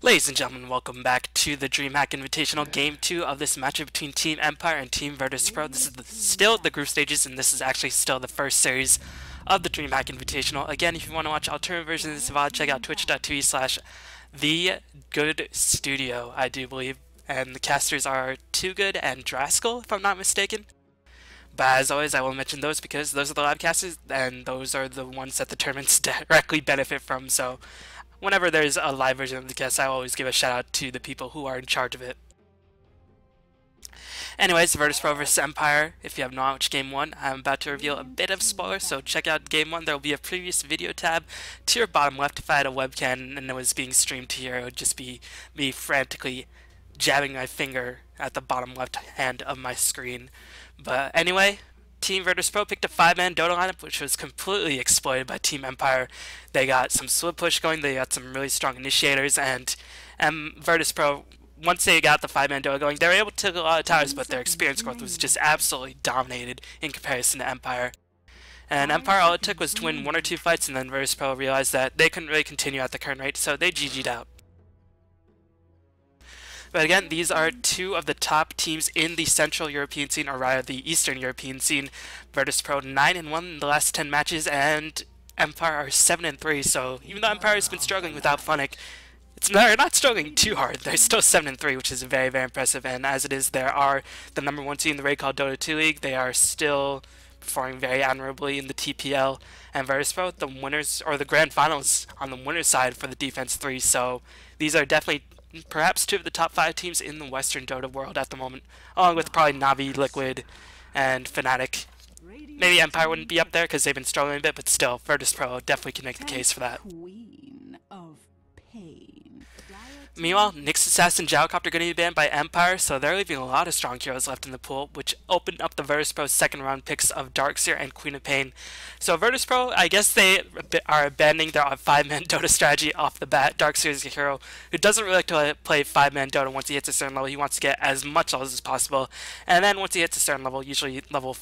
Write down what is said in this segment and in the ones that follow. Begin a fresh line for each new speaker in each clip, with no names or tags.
Ladies and gentlemen, welcome back to the Dreamhack Invitational Game 2 of this matchup between Team Empire and Team Virtus.Pro. This is still the group stages, and this is actually still the first series of the Dreamhack Invitational. Again, if you want to watch alternative versions of this VOD, check out twitch.tv/TheGoodStudio, I do believe. And the casters are Too Good and Draskell, if I'm not mistaken. But as always, I will mention those because those are the live casters, and those are the ones that the tournaments directly benefit from, so whenever there's a live version of the cast, I always give a shout out to the people who are in charge of it. Anyways, Virtus.Pro vs Empire. If you have not watched Game 1, I'm about to reveal a bit of spoilers, so check out Game 1. There will be a previous video tab to your bottom left. If I had a webcam and it was being streamed here, it would just be me frantically jabbing my finger at the bottom left hand of my screen. But anyway, Team Virtus.Pro picked a 5-man Dota lineup, which was completely exploited by Team Empire. They got some split push going, they got some really strong initiators, and Virtus.Pro, once they got the 5-man Dota going, they were able to take a lot of towers, but their experience growth was just absolutely dominated in comparison to Empire. And Empire, all it took was to win 1 or 2 fights, and then Virtus.Pro realized that they couldn't really continue at the current rate, so they GG'd out. But again, these are two of the top teams in the Central European scene, or rather the Eastern European scene. Virtus.Pro 9-1 in the last 10 matches, and Empire are 7-3. So even though Empire has been struggling without Funnick, they're not struggling too hard. They're still 7-3, which is very, very impressive. And as it is, they are the #1 team in the raid called Dota 2 League. They are still performing very admirably in the TPL. And Virtus.Pro, the winners, or the grand finals on the winner's side for the Defense 3. So these are definitely perhaps two of the top 5 teams in the Western Dota world at the moment, along with probably Navi, Liquid, and Fnatic. Maybe Empire wouldn't be up there because they've been struggling a bit, but still, Virtus.Pro definitely can make the case for that. Meanwhile, Nyx Assassin Gyrocopter going to be banned by Empire, so they're leaving a lot of strong heroes left in the pool, which opened up the Virtus.Pro second round picks of Darkseer and Queen of Pain. So Virtus.Pro, I guess they are abandoning their 5-man Dota strategy off the bat. Darkseer is a hero who doesn't really like to play 5-man Dota once he hits a certain level. He wants to get as much levels as possible, and then once he hits a certain level, usually level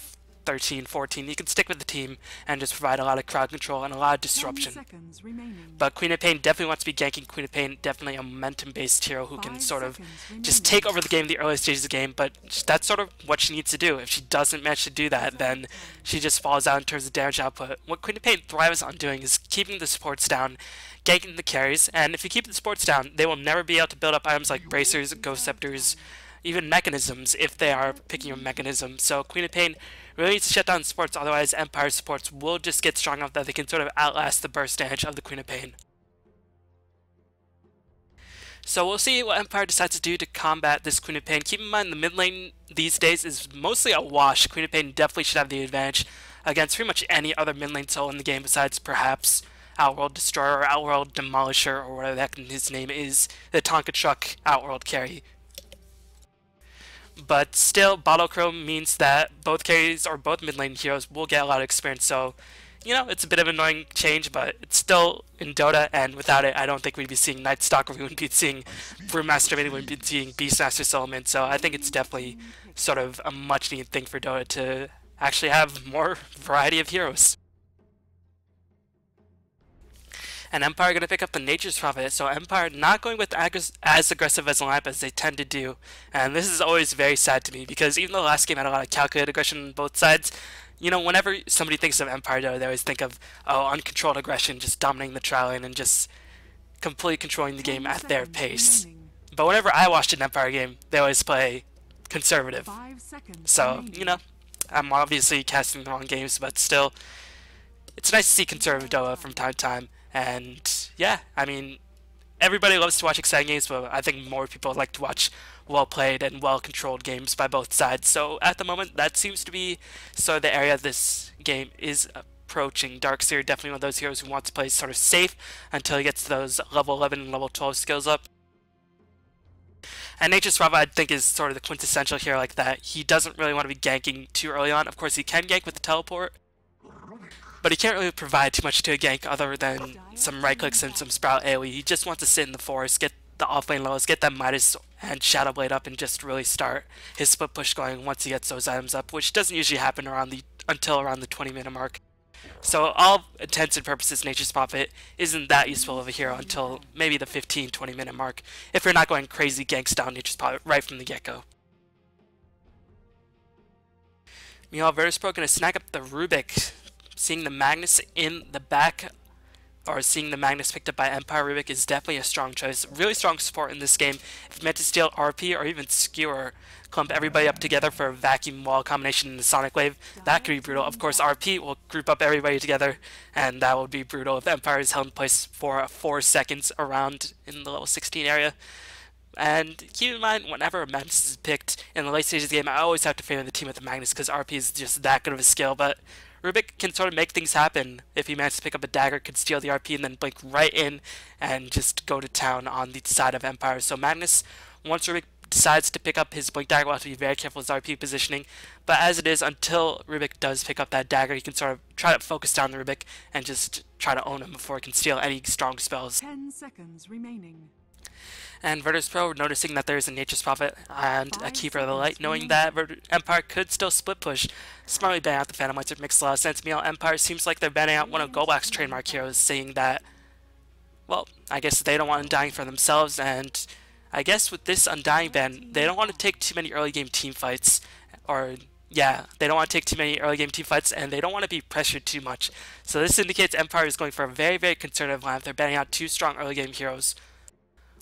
13, 14, you can stick with the team and just provide a lot of crowd control and a lot of disruption. But Queen of Pain definitely wants to be ganking. Queen of Pain, definitely a momentum-based hero who can sort of just take over the game in the early stages of the game, but that's sort of what she needs to do. If she doesn't manage to do that, then she just falls out in terms of damage output. What Queen of Pain thrives on doing is keeping the supports down, ganking the carries, and if you keep the supports down, they will never be able to build up items like bracers, ghost scepters, even mechanisms if they are picking a mechanism. So Queen of Pain really needs to shut down supports, otherwise Empire supports will just get strong enough that they can sort of outlast the burst damage of the Queen of Pain. So we'll see what Empire decides to do to combat this Queen of Pain. Keep in mind the mid lane these days is mostly a wash. Queen of Pain definitely should have the advantage against pretty much any other mid lane soul in the game besides perhaps Outworld Destroyer or Outworld Demolisher or whatever the heck his name is, the Tonka Truck Outworld carry. But still, Bottle Crow means that both carries or both mid lane heroes will get a lot of experience, so you know, it's a bit of an annoying change, but it's still in Dota, and without it, I don't think we'd be seeing Night Stalker, we wouldn't be seeing Brewmaster, maybe we wouldn't be seeing Beastmaster Solomon, so I think it's definitely sort of a much needed thing for Dota to actually have more variety of heroes. And Empire going to pick up the Nature's Prophet, so Empire not going with as aggressive as a lineup as they tend to do, and this is always very sad to me, because even though the last game had a lot of calculated aggression on both sides, you know, whenever somebody thinks of Empire Dota, they always think of, oh, uncontrolled aggression, just dominating the trial lane and just completely controlling the game at their pace. But whenever I watched an Empire game, they always play conservative. So, you know, I'm obviously casting the wrong games, but still, it's nice to see conservative Dota from time to time. And yeah, I mean, everybody loves to watch exciting games, but I think more people like to watch well-played and well-controlled games by both sides. So at the moment, that seems to be sort of the area this game is approaching. Darkseer, definitely one of those heroes who wants to play sort of safe until he gets those level 11 and level 12 skills up. And Nature's Prophet, I think, is sort of the quintessential hero like that. He doesn't really want to be ganking too early on. Of course, he can gank with the teleport, but he can't really provide too much to a gank other than some right clicks and some Sprout AoE. He just wants to sit in the forest, get the offlane levels, get that Midas and Shadow Blade up, and just really start his split push going once he gets those items up, which doesn't usually happen until around the 20-minute mark. So all intents and purposes, Nature's Prophet isn't that useful of a hero until maybe the 15-20 minute mark, if you're not going crazy ganks down Nature's Prophet right from the get-go. Meanwhile, Virtus.Pro going to snag up the Rubik, seeing the Magnus in the back, or seeing the Magnus picked up by Empire. Rubik is definitely a strong choice. Really strong support in this game. If meant to steal RP or even skewer, clump everybody up together for a vacuum wall combination in the Sonic Wave, that could be brutal. Of course, RP will group up everybody together, and that would be brutal if Empire is held in place for 4 seconds around in the level 16 area. And keep in mind, whenever a Magnus is picked in the late stages of the game, I always have to favor the team with the Magnus because RP is just that good of a skill, but Rubik can sort of make things happen. If he manages to pick up a dagger, could steal the RP and then blink right in and just go to town on the side of Empire. So Magnus, once Rubik decides to pick up his blink dagger, will have to be very careful with his RP positioning. But as it is, until Rubik does pick up that dagger, he can sort of try to focus down the Rubik and just try to own him before he can steal any strong spells.
10 seconds remaining.
And Virtus.Pro, noticing that there's a Nature's Prophet and a Keeper of the Light, knowing that Empire could still split push, smartly banning out the Phantom Lights, which makes a lot of sense. Meanwhile, Empire seems like they're banning out one of Golbak's trademark heroes, saying that, well, I guess they don't want Undying for themselves, and I guess with this Undying ban, they don't want to take too many early game team fights, or yeah, they don't want to take too many early game team fights, and they don't want to be pressured too much. So this indicates Empire is going for a very, very conservative lineup. They're banning out 2 strong early game heroes.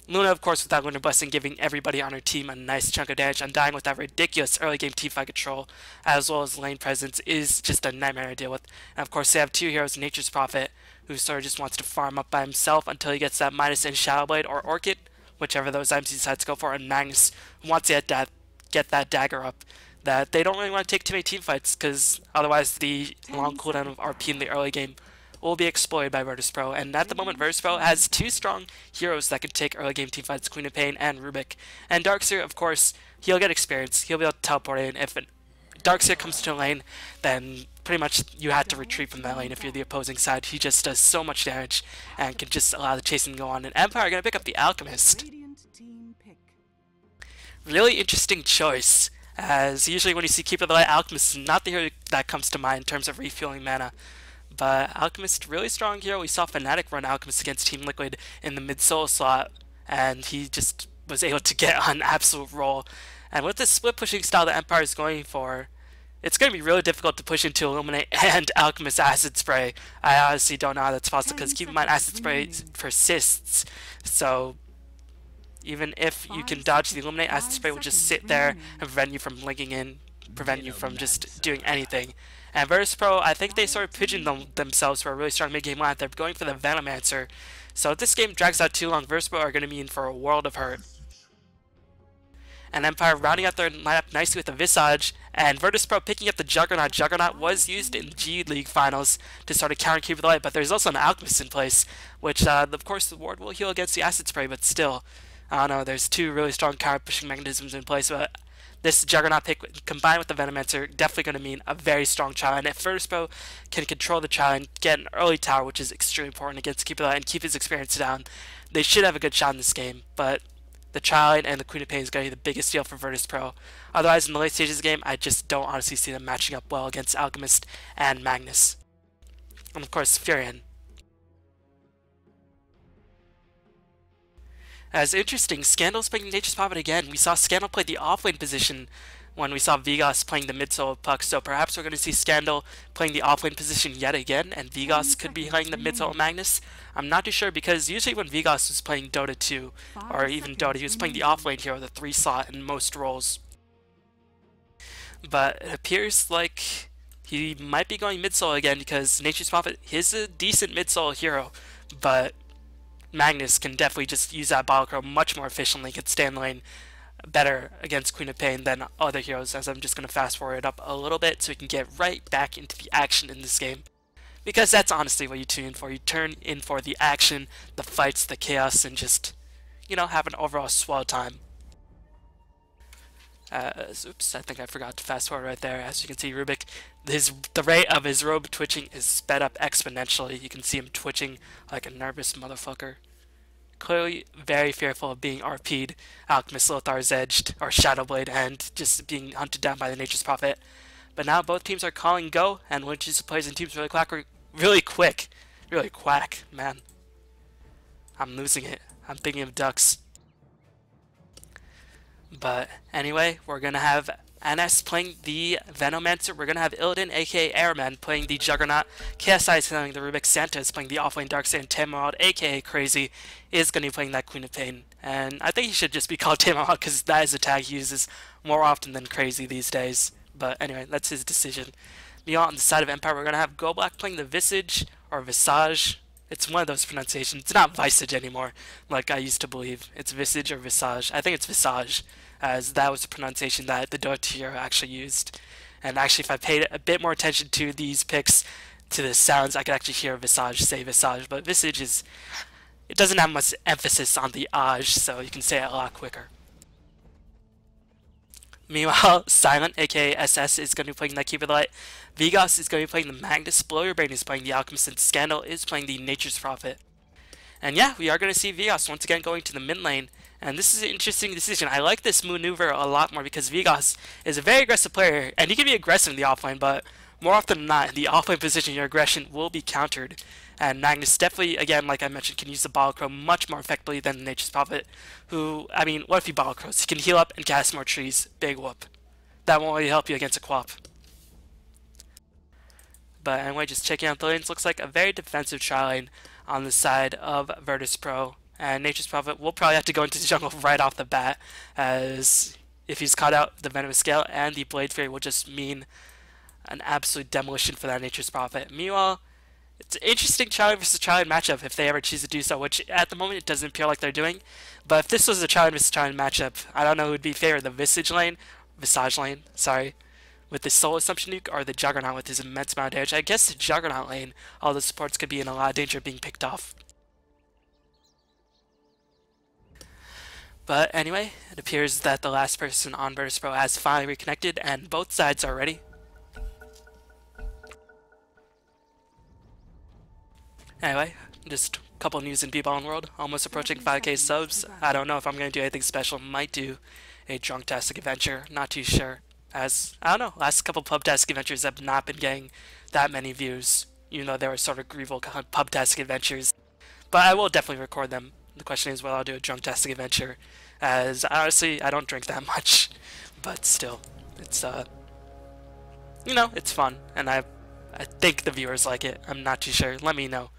Luna, of course, without Lunar Blessing, giving everybody on her team a nice chunk of damage. Undying with that ridiculous early game teamfight control, as well as lane presence, is just a nightmare to deal with. And of course, they have 2 heroes, Nature's Prophet, who sort of just wants to farm up by himself until he gets that minus in Shadow Blade or Orchid, whichever of those items he decides to go for, and Magnus, who wants to get that dagger up. That they don't really want to take too many teamfights, because otherwise the long cooldown of RP in the early game will be exploited by Virtus.Pro, and at the moment Virtus.Pro has 2 strong heroes that can take early game teamfights, Queen of Pain and Rubik. And Darkseer, of course, he'll get experience, he'll be able to teleport in. If Darkseer comes to a lane, then pretty much you had to retreat from that lane if you're the opposing side. He just does so much damage and can just allow the chasing to go on. And Empire are going to pick up the Alchemist. Really interesting choice, as usually when you see Keeper of the Light, Alchemist is not the hero that comes to mind in terms of refueling mana. But Alchemist, really strong hero. We saw Fnatic run Alchemist against Team Liquid in the mid-solo slot, and he just was able to get on absolute roll. And with this split pushing style that Empire is going for, it's going to be really difficult to push into Illuminate and Alchemist Acid Spray. I honestly don't know how that's possible, because keep in mind Acid Spray persists, so even if you can dodge the Illuminate, Acid Spray will just sit there and prevent you from linking in, prevent you from just doing anything. And Virtus.Pro, I think they sort of pigeonholed themselves for a really strong mid-game lineup. They're going for the Venomancer. So if this game drags out too long, Virtus.Pro are going to be in for a world of hurt. And Empire rounding out their lineup nicely with the Visage, and Virtus.Pro picking up the Juggernaut. Juggernaut was used in G League finals to sort of counter Keeper of the Light, but there's also an Alchemist in place, which, of course, the ward will heal against the Acid Spray, but still, I don't know, there's 2 really strong counter-pushing mechanisms in place, but this Juggernaut pick, combined with the Venomancer, definitely going to mean a very strong Child. And if Virtus.Pro can control the Child and get an early tower, which is extremely important against Keeper of the Light, and keep his experience down, they should have a good shot in this game. But the Child and the Queen of Pain is going to be the biggest deal for Virtus.Pro. Otherwise, in the late stages of the game, I just don't honestly see them matching up well against Alchemist and Magnus. And of course, Furion. As interesting, Scandal's playing Nature's Prophet again. We saw Scandal play the offlane position when we saw Vigos playing the mid-solo puck, so perhaps we're going to see Scandal playing the offlane position yet again, and Vigos could be playing the mid-solo Magnus. I'm not too sure, because usually when Vigos was playing Dota 2, or even Dota, he was playing the offlane hero, the 3 slot in most roles. But it appears like he might be going mid-solo again, because Nature's Prophet is a decent mid-solo hero, but Magnus can definitely just use that bottle crow much more efficiently, can stay in the lane better against Queen of Pain than other heroes, as I'm just going to fast forward up a little bit so we can get right back into the action in this game. Because that's honestly what you tune in for. You turn in for the action, the fights, the chaos, and just, you know, have an overall swell time. Oops, I think I forgot to fast forward right there. As you can see, Rubik, the rate of his robe twitching is sped up exponentially. You can see him twitching like a nervous motherfucker. Clearly very fearful of being RP'd, Alchemist Lothar's edged, or Shadowblade, and just being hunted down by the Nature's Prophet. But now both teams are calling go, and Lynch's players and teams really really quick. Really quack, man. I'm losing it. I'm thinking of ducks. But anyway, we're gonna have NS playing the Venomancer. We're gonna have Illidan, aka Airman, playing the Juggernaut. KSI is playing the Rubik. Santa is playing the Offlane Darkseid, and Tamarod, aka Crazy, is gonna be playing that Queen of Pain. And I think he should just be called Tamarod because that is a tag he uses more often than Crazy these days. But anyway, that's his decision. Meanwhile, on the side of Empire, we're gonna have Go Black playing the Visage or Visage. It's one of those pronunciations. It's not Visage anymore, like I used to believe. It's Visage or Visage. I think it's Visage, as that was the pronunciation that the Dota hero actually used. And actually, if I paid a bit more attention to these picks, to the sounds, I could actually hear Visage say Visage. But Visage is, it doesn't have much emphasis on the aj, so you can say it a lot quicker. Meanwhile, Silent, aka SS, is going to be playing that Keeper of the Light. Vigos is going to be playing the Magnus. Blow Your Brain is playing the Alchemist, and Scandal is playing the Nature's Prophet. And yeah, we are going to see Vigos once again going to the mid lane. And this is an interesting decision. I like this maneuver a lot more because Vigos is a very aggressive player, and he can be aggressive in the offlane, but more often than not, in the offlane position, your aggression will be countered. And Magnus definitely, again, like I mentioned, can use the Bottle Crow much more effectively than the Nature's Prophet, who, I mean, what if he Bottle Crows? He can heal up and cast more trees. Big whoop. That won't really help you against a Quap. But anyway, just checking out the lanes, looks like a very defensive tri lane on the side of Virtus.Pro. And Nature's Prophet will probably have to go into the jungle right off the bat, as if he's caught out, the Venomous Scale and the Blade Fury will just mean an absolute demolition for that Nature's Prophet. Meanwhile, it's an interesting Challenge versus Challenge matchup if they ever choose to do so, which at the moment it doesn't appear like they're doing. But if this was a Challenge versus Challenge matchup, I don't know who would be favored, the Visage lane, sorry, with the Soul Assumption nuke, or the Juggernaut with his immense amount of damage. I guess the Juggernaut lane, all the supports could be in a lot of danger of being picked off. But anyway, it appears that the last person on Virtus.Pro has finally reconnected, and both sides are ready. Anyway, just a couple news in B-Ball World. Almost approaching 5k subs. I don't know if I'm going to do anything special. Might do a Drunktastic adventure. Not too sure. As, I don't know, last couple Pubtastic adventures have not been getting that many views, even though they were sort of Grieval Pubtastic adventures. But I will definitely record them. The question is whether I'll do a Drunktastic adventure, as honestly, I don't drink that much. But still, it's, you know, it's fun, and I think the viewers like it. I'm not too sure. Let me know.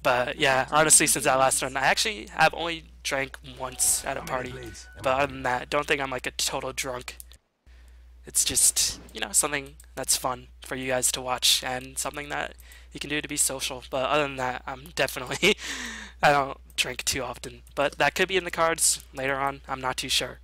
But yeah, honestly, since that last one, I actually have only drank once at a party. But other than that, don't think I'm like a total drunk. It's just, you know, something that's fun for you guys to watch and something that you can do to be social. But other than that, I'm definitely, I don't drink too often. But that could be in the cards later on. I'm not too sure.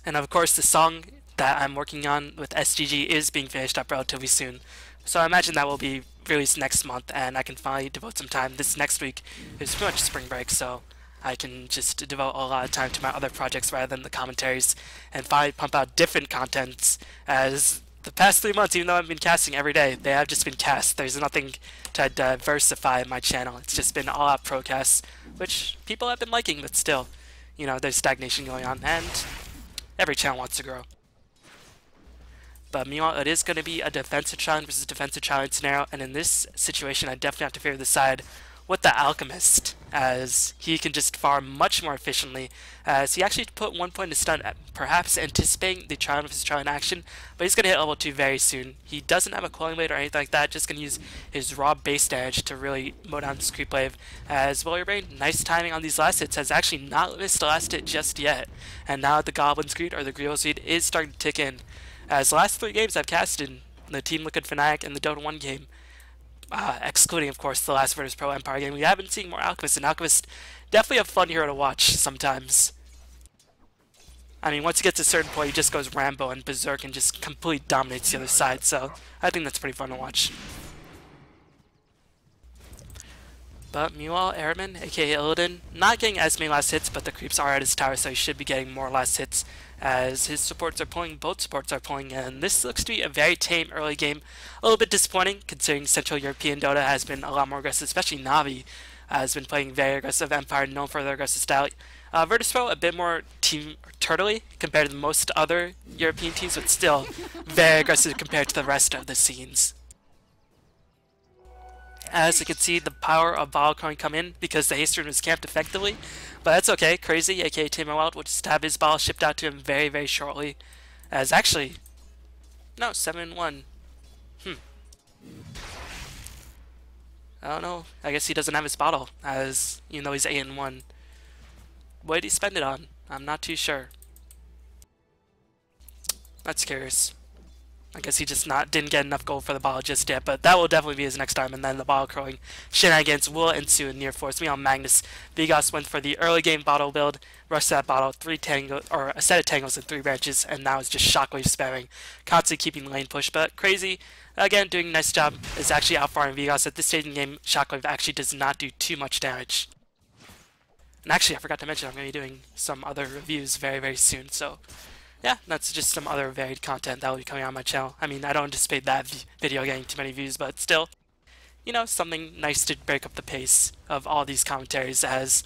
And of course, the song that I'm working on with SGG is being finished up relatively soon. So I imagine that will be released next month, and I can finally devote some time. This next week is pretty much spring break, so I can just devote a lot of time to my other projects rather than the commentaries, and finally pump out different contents, as the past 3 months, even though I've been casting every day, they have just been cast. There's nothing to diversify my channel. It's just been all out pro casts, which people have been liking, but still, you know, there's stagnation going on, and every channel wants to grow. But meanwhile, it is going to be a defensive challenge versus defensive challenge scenario, and in this situation, I definitely have to favor the side with the Alchemist, as he can just farm much more efficiently, as he actually put 1 point to stun, perhaps anticipating the challenge versus challenge action, but he's going to hit level 2 very soon. He doesn't have a Coiling Blade or anything like that, just going to use his raw base damage to really mow down this creep wave, as Blow Your Brain, nice timing on these last hits, has actually not missed the last hit just yet, and now the Goblin's Greed or the Grieval Seed is starting to tick in. As the last 3 games I've casted, the Team Liquid Fnatic and the Dota 1 game, excluding of course the last Virtus.Pro Empire game, we have been seeing more Alchemists, and Alchemists definitely a fun hero to watch sometimes. I mean, once he gets to a certain point, he just goes Rambo and Berserk and just completely dominates the other side, so I think that's pretty fun to watch. But meanwhile, Airman, aka Illidan, not getting as many last hits, but the creeps are at his tower, so he should be getting more last hits, as his supports are pulling, both supports are pulling, and this looks to be a very tame early game. A little bit disappointing, considering Central European Dota has been a lot more aggressive, especially Navi has been playing very aggressive, Empire known for their aggressive style. Virtus.Pro a bit more team turtly compared to most other European teams, but still very aggressive compared to the rest of the scenes. As you can see, the power of ball coin come in because the haste rune was camped effectively. But that's okay. Crazy, aka Tamer Wild, will just have his ball shipped out to him very, very shortly. As actually, no, 7-1. I don't know. I guess he doesn't have his bottle, as even though he's 8-1. What did he spend it on? I'm not too sure. That's curious. I guess he just didn't get enough gold for the bottle just yet, but that will definitely be his next time, and then the bottle crowing shenanigans will ensue in near force. Meanwhile, Magnus Vegas went for the early game bottle build, rushed that bottle, a set of tangles and 3 branches, and now is just shockwave spamming, constantly keeping lane push. But Crazy, again, doing a nice job, is actually outfarming Vegas. At this stage in the game, shockwave actually does not do too much damage. And actually, I forgot to mention I'm going to be doing some other reviews very, very soon, so yeah, that's just some other varied content that will be coming on my channel. I mean, I don't anticipate that video getting too many views, but still, you know, something nice to break up the pace of all these commentaries, as,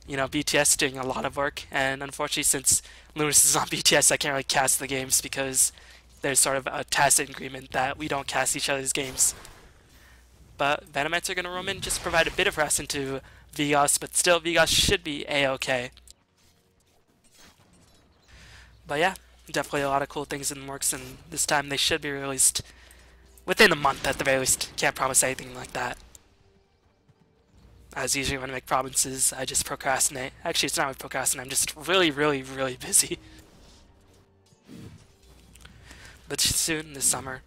you know, BTS doing a lot of work, and unfortunately since Lunas is on BTS, I can't really cast the games because there's sort of a tacit agreement that we don't cast each other's games. But Venomites are going to roam in, just provide a bit of rest into Vegas, but still Vegas should be A-okay. But yeah, definitely a lot of cool things in the works, and this time they should be released within a month at the very least. Can't promise anything like that. As usually when I make promises, I just procrastinate. Actually, it's not with procrastinate, I'm just really, really, really busy. But soon, this summer,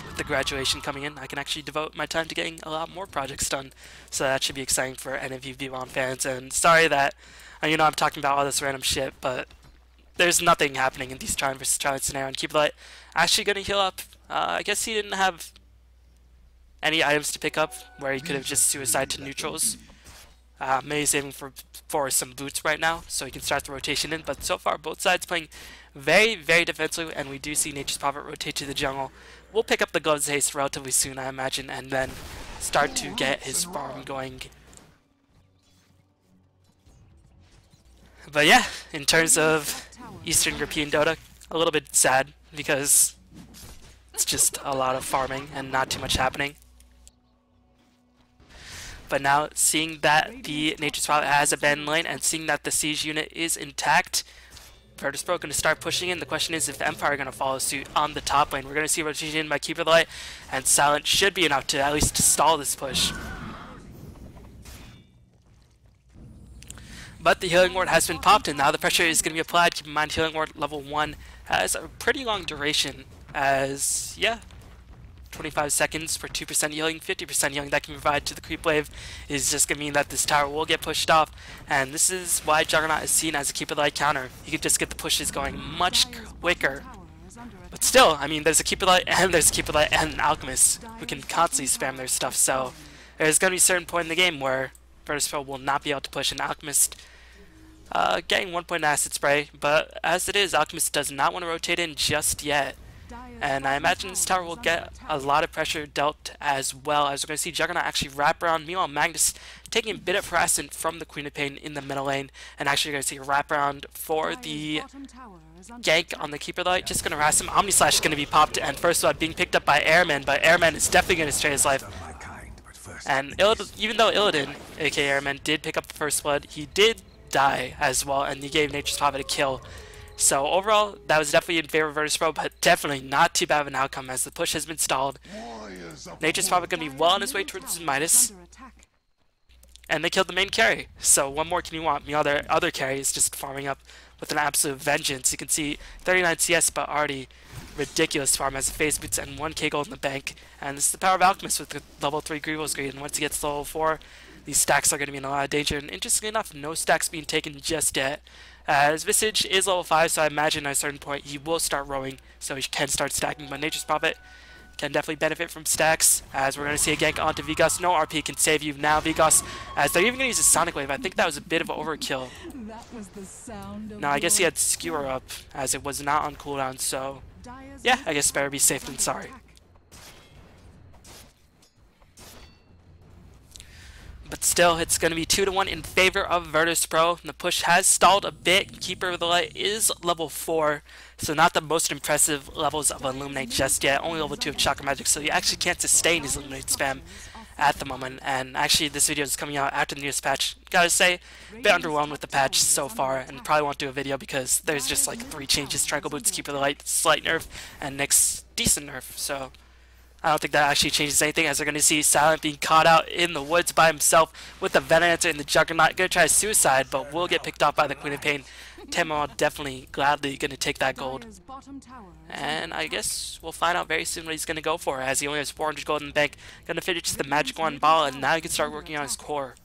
with the graduation coming in, I can actually devote my time to getting a lot more projects done. So that should be exciting for any of you V1 fans. And sorry that, you know, I'm talking about all this random shit, but there's nothing happening in these Triumph vs. Triumph scenario, and Keeperlight actually going to heal up. I guess he didn't have any items to pick up where he could have just suicide to neutrals. Maybe he's aiming for some boots right now, so he can start the rotation in, but so far both sides playing very, very defensively, and we do see Nature's Prophet rotate to the jungle. We'll pick up the Gloves Haste relatively soon, I imagine, and then start to get his farm going. But yeah, in terms of Eastern European Dota, a little bit sad because it's just a lot of farming and not too much happening. But now, seeing that the Nature's Prophet has abandoned lane and seeing that the siege unit is intact, Virtus.Pro going to start pushing in. The question is if Empire are going to follow suit on the top lane. We're going to see rotation in by Keeperlight, and Silent should be enough to at least stall this push. But the Healing Ward has been popped, and now the pressure is going to be applied. Keep in mind, Healing Ward level 1 has a pretty long duration, as, yeah, 25 seconds for 2% healing, 50% healing that can provide to the creep wave is just going to mean that this tower will get pushed off, and this is why Juggernaut is seen as a Keeperlight counter. You can just get the pushes going much quicker. But still, I mean, there's a Keeperlight and an Alchemist who can constantly spam their stuff, so there's going to be a certain point in the game where Virtus.Pro will not be able to push an Alchemist getting 1 point acid spray, but as it is, Alchemist does not want to rotate in just yet. And I imagine this tower will get a lot of pressure dealt as well, as we're going to see Juggernaut actually wrap around. Meanwhile, Magnus taking a bit of harassment from the Queen of Pain in the middle lane, and actually going to see a wrap around for the gank on the Keeperlight. Just going to harass him. Omni Slash is going to be popped, and first blood being picked up by Airman, but Airman is definitely going to stray his life. And even though Illidan, aka Airman, did pick up the first blood, he did die as well, and he gave Nature's Prophet a kill. So overall, that was definitely in favor of Virtus.Pro, but definitely not too bad of an outcome as the push has been stalled. Nature's Prophet going to be well on his way towards his Midas, and they killed the main carry. So what more can you want? The other carry is just farming up with an absolute vengeance. You can see 39 CS, but already ridiculous farm as a phase boots and 1k gold in the bank. And this is the power of Alchemist with the level 3 Grievous Greed, and once he gets to level 4, these stacks are going to be in a lot of danger. And interestingly enough, no stacks being taken just yet. As Visage is level 5, so I imagine at a certain point he will start rowing, so he can start stacking. But Nature's Prophet can definitely benefit from stacks, as we're going to see a gank onto Vegas. No RP can save you now, Vegas, as they're even going to use a Sonic Wave. I think that was a bit of an overkill. Now, I guess he had Skewer up, as it was not on cooldown, so yeah, I guess better be safe than sorry. But still, it's going to be 2-1 in favor of Virtus.Pro. The push has stalled a bit. Keeper of the Light is level 4, so not the most impressive levels of Illuminate just yet. Only level 2 of Chakra Magic, so he actually can't sustain his Illuminate spam. at the moment. And actually, this video is coming out after the newest patch. Gotta say, a bit underwhelmed with the patch so far, and probably won't do a video because there's just like 3 changes: Triangle Boots, Keeper the Light, slight nerf, and Nyx, decent nerf. So I don't think that actually changes anything, as they're going to see Silent being caught out in the woods by himself with the Venator and the Juggernaut. Going to try suicide, but will get picked off by the Queen of Pain. Taimao definitely gladly going to take that gold. And I guess we'll find out very soon what he's going to go for, as he only has 400 gold in the bank. Going to finish the Magic Wand ball, and now he can start working on his core.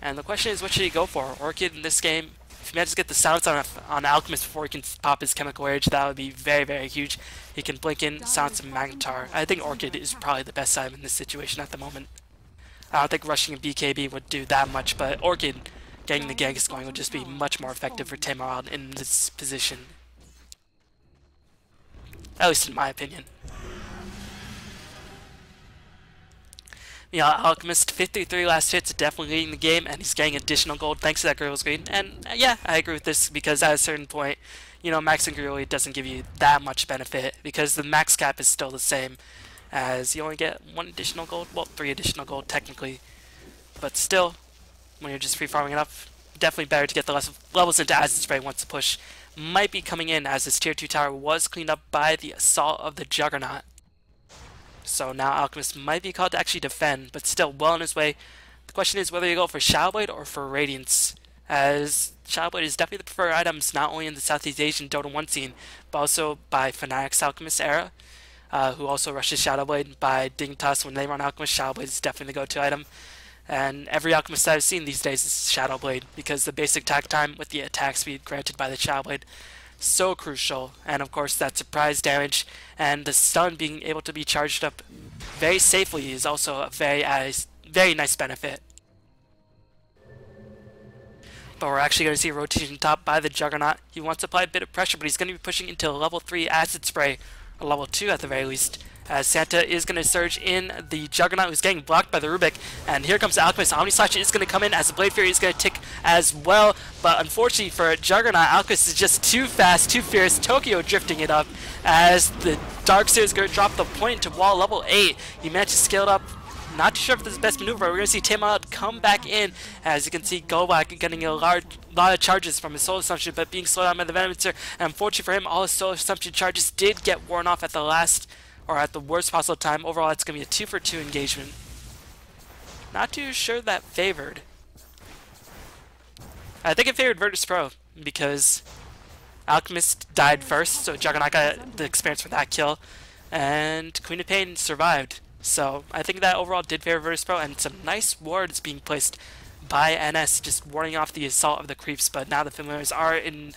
And the question is, what should he go for? Orchid in this game, if he manages to get the silence on Alchemist before he can pop his Chemical Rage, that would be very, very huge. He can blink in, silence and Magnetar. I think Orchid is probably the best item in this situation at the moment. I don't think rushing a BKB would do that much, but Orchid getting the Genghis going would just be much more effective for Taimao in this position. At least in my opinion. Alchemist, 53 last hits, definitely leading the game, and he's getting additional gold thanks to that Gorilla Screen. And yeah, I agree with this, because at a certain point, maxing Gorilla doesn't give you that much benefit, because the max cap is still the same, as you only get 1 additional gold, well, 3 additional gold technically. But still, when you're just free farming enough, definitely better to get the levels into Acid Spray once the push might be coming in, as this tier 2 tower was cleaned up by the assault of the Juggernaut. So now Alchemist might be called to actually defend, but still well on his way. The question is whether you go for Shadow Blade or for Radiance, as Shadow Blade is definitely the preferred items not only in the Southeast Asian Dota 1 scene, but also by Fnatic's Alchemist era, who also rushes Shadow Blade. By Dignitas, when they run Alchemist, Shadow Blade is definitely the go-to item. And every Alchemist that I've seen these days is Shadow Blade, because the basic attack time with the attack speed granted by the Shadow Blade, so crucial. And of course that surprise damage and the stun being able to be charged up very safely is also a very nice benefit. But we're actually going to see a rotation top by the Juggernaut. He wants to apply a bit of pressure, but he's going to be pushing into level 3 Acid Spray, or level 2 at the very least, as Santa is going to surge in the Juggernaut, who's getting blocked by the Rubik. And here comes the Alchemist. Omni Slash is going to come in, as the Blade Fury is going to tick as well. But unfortunately for Juggernaut, Alchemist is just too fast, too fierce. Tokyo drifting it up, as the Darkseer is going to drop the point to wall level 8. He managed to scale it up. Not too sure if this is the best maneuver. We're going to see Taimao come back in. As you can see, Golbak getting a lot of charges from his Soul Assumption, but being slowed down by the Venomancer. And unfortunately for him, all his Soul Assumption charges did get worn off at the last, or at the worst possible time. Overall, it's going to be a 2-for-2 engagement. Not too sure that favored. I think it favored Virtus.Pro, because Alchemist died first, so Juggernaut got the experience for that kill, and Queen of Pain survived. So I think that overall did favor Virtus.Pro, and some nice wards being placed by NS, just warding off the assault of the creeps. But now the Familiars are in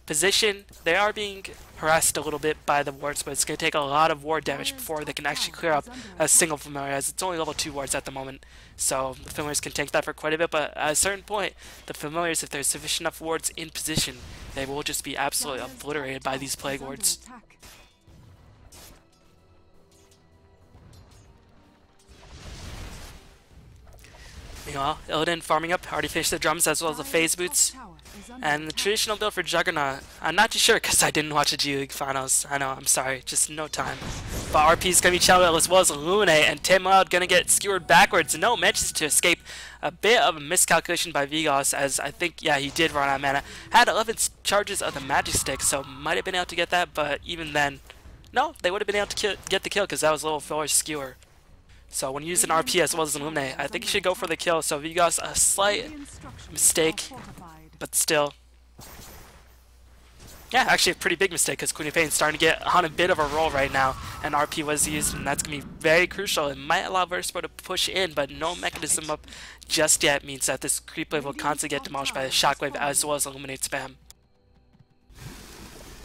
position. They are being harassed a little bit by the wards, but it's going to take a lot of ward damage before they can actually clear up a single Familiar, as it's only level 2 wards at the moment. So the Familiars can tank that for quite a bit, but at a certain point, the Familiars, if there's sufficient enough wards in position, they will just be absolutely obliterated by these Plague Wards. Meanwhile, Illidan farming up, already finished the drums as well as the phase boots. And the traditional build for Juggernaut, I'm not too sure because I didn't watch the G League finals. I know, I'm sorry, just no time. But RP is going to be challenged as well as Illuminate, and Taimao going to get skewered backwards. No, manages to escape a bit of a miscalculation by Vigos, as I think, yeah, he did run out of mana. Had 11 charges of the Magic Stick, so might have been able to get that, but even then, no, they would have been able to get the kill because that was level 4 skewer. So when using RP as well as Illuminate, I think you should go for the kill. So Vigos, a slight mistake, but still. Yeah, actually a pretty big mistake, because Queen of Pain is starting to get on a bit of a roll right now, and RP was used, and that's going to be very crucial. It might allow Virtus.Pro to push in, but no mechanism up just yet means that this creep wave will constantly get demolished by the Shockwave as well as Illuminate spam.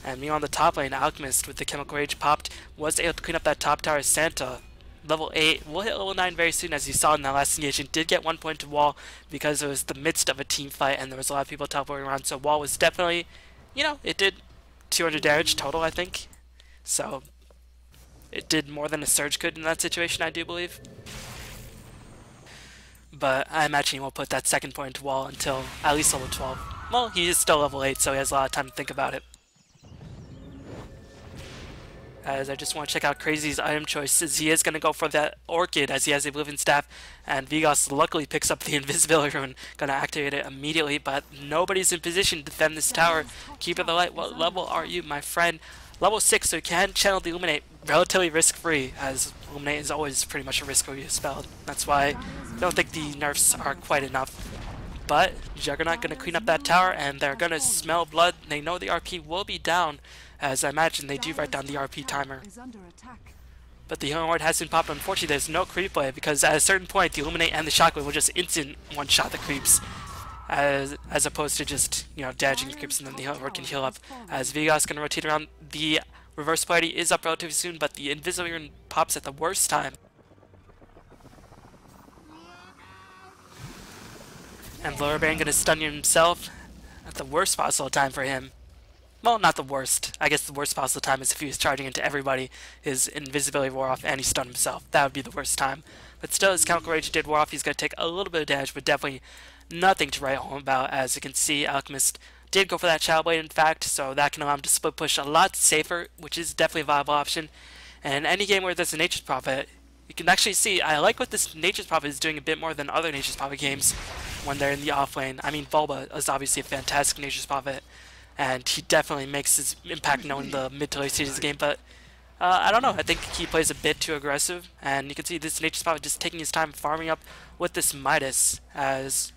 And meanwhile on the top lane, Alchemist with the Chemical Rage popped was able to clean up that top tower. Santa, level 8, will hit level 9 very soon, as you saw in that last engagement. Did get 1 point to wall because it was the midst of a team fight and there was a lot of people teleporting around, so wall was definitely, it did 200 damage total, I think. So it did more than a Surge could in that situation, I do believe. But I imagine he won't put that second point to wall until at least level 12. Well, he is still level 8, so he has a lot of time to think about it. as I just want to check out Crazy's item choices. He is going to go for that Orchid as he has a Oblivion Staff, and Vigos luckily picks up the Invisibility Rune, going to activate it immediately, but nobody's in position to defend this tower. Keep it alight. What level are you, my friend? Level 6, so you can channel the Illuminate relatively risk-free, as Illuminate is always pretty much a risk-free spell. That's why I don't think the nerfs are quite enough. But Juggernaut going to clean up that tower, and they're going to smell blood. They know the RP will be down, as I imagine they do write down the RP timer. But the Healing Ward has been popped. Unfortunately, there's no creep play, because at a certain point, the Illuminate and the Shockwave will just instant one-shot the creeps, as opposed to just, you know, damaging the creeps and then the Healing Ward can heal up. As Vigos going to rotate around, the Reverse Polarity is up relatively soon, but the Invisibility Rune pops at the worst time. And Lower Baron going to stun himself at the worst possible time for him. Well, not the worst. I guess the worst possible time is if he was charging into everybody, his invisibility wore off, and he stunned himself. That would be the worst time. But still, his Chemical Rage did wear off. He's going to take a little bit of damage, but definitely nothing to write home about. As you can see, Alchemist did go for that Shadow Blade, in fact, so that can allow him to split push a lot safer, which is definitely a viable option. And in any game where there's a Nature's Prophet, you can actually see, I like what this Nature's Prophet is doing a bit more than other Nature's Prophet games when they're in the off lane. I mean, Bulba is obviously a fantastic Nature's Prophet, and he definitely makes his impact known in the mid to late stages of the game, but I don't know, I think he plays a bit too aggressive, and you can see this Nature's Prophet just taking his time farming up with this Midas, as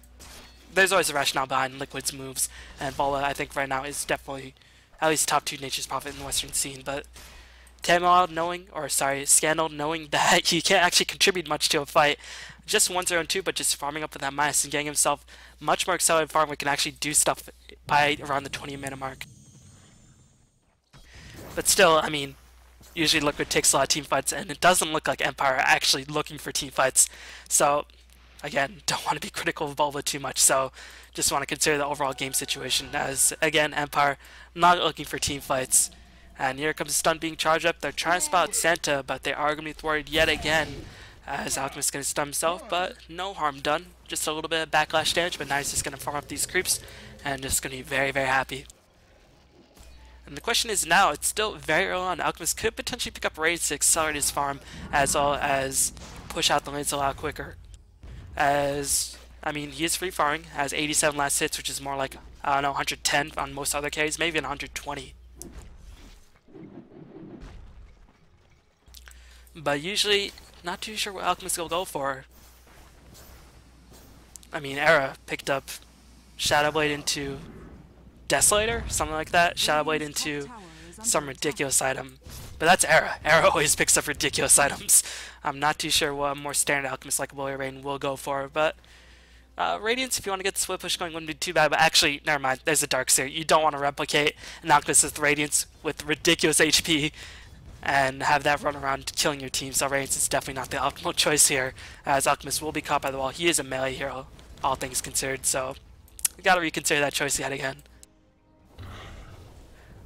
there's always a rationale behind Liquid's moves, and Bulba I think right now is definitely at least top 2 Nature's Prophet in the Western scene, but Scandal knowing that he can't actually contribute much to a fight, just 1-0-2, but just farming up with that Midas and getting himself much more accelerated farm where he can actually do stuff by around the 20-minute mark. But still, I mean, usually Liquid takes a lot of team fights, and it doesn't look like Empire are actually looking for team fights. So, again, don't want to be critical of Bulba too much, so just want to consider the overall game situation as, again, Empire not looking for team fights. And here comes the stun being charged up. They're trying to spot Santa, but they are going to be thwarted yet again, as Alchemist is going to stun himself, but no harm done. Just a little bit of backlash damage, but now he's just going to farm up these creeps, and just going to be very, very happy. And the question is now, it's still very early on. Alchemist could potentially pick up raids to accelerate his farm, as well as push out the lanes a lot quicker. As, I mean, he is free farming, has 87 last hits, which is more like, I don't know, 110 on most other carries, maybe even 120. But usually, not too sure what Alchemist will go for. I mean, Era picked up Shadow Blade into Desolator, something like that. Shadow Blade into some ridiculous item. But that's Era. Era always picks up ridiculous items. I'm not too sure what a more standard Alchemist like Bully Rain will go for, but Radiance, if you want to get the split push going, wouldn't be too bad, but actually, never mind, there's a Darkseer. You don't want to replicate an Alchemist with Radiance with ridiculous HP and have that run around killing your team, so Radiance is definitely not the optimal choice here, as Alchemist will be caught by the wall. He is a melee hero, all things considered, so you gotta reconsider that choice yet again.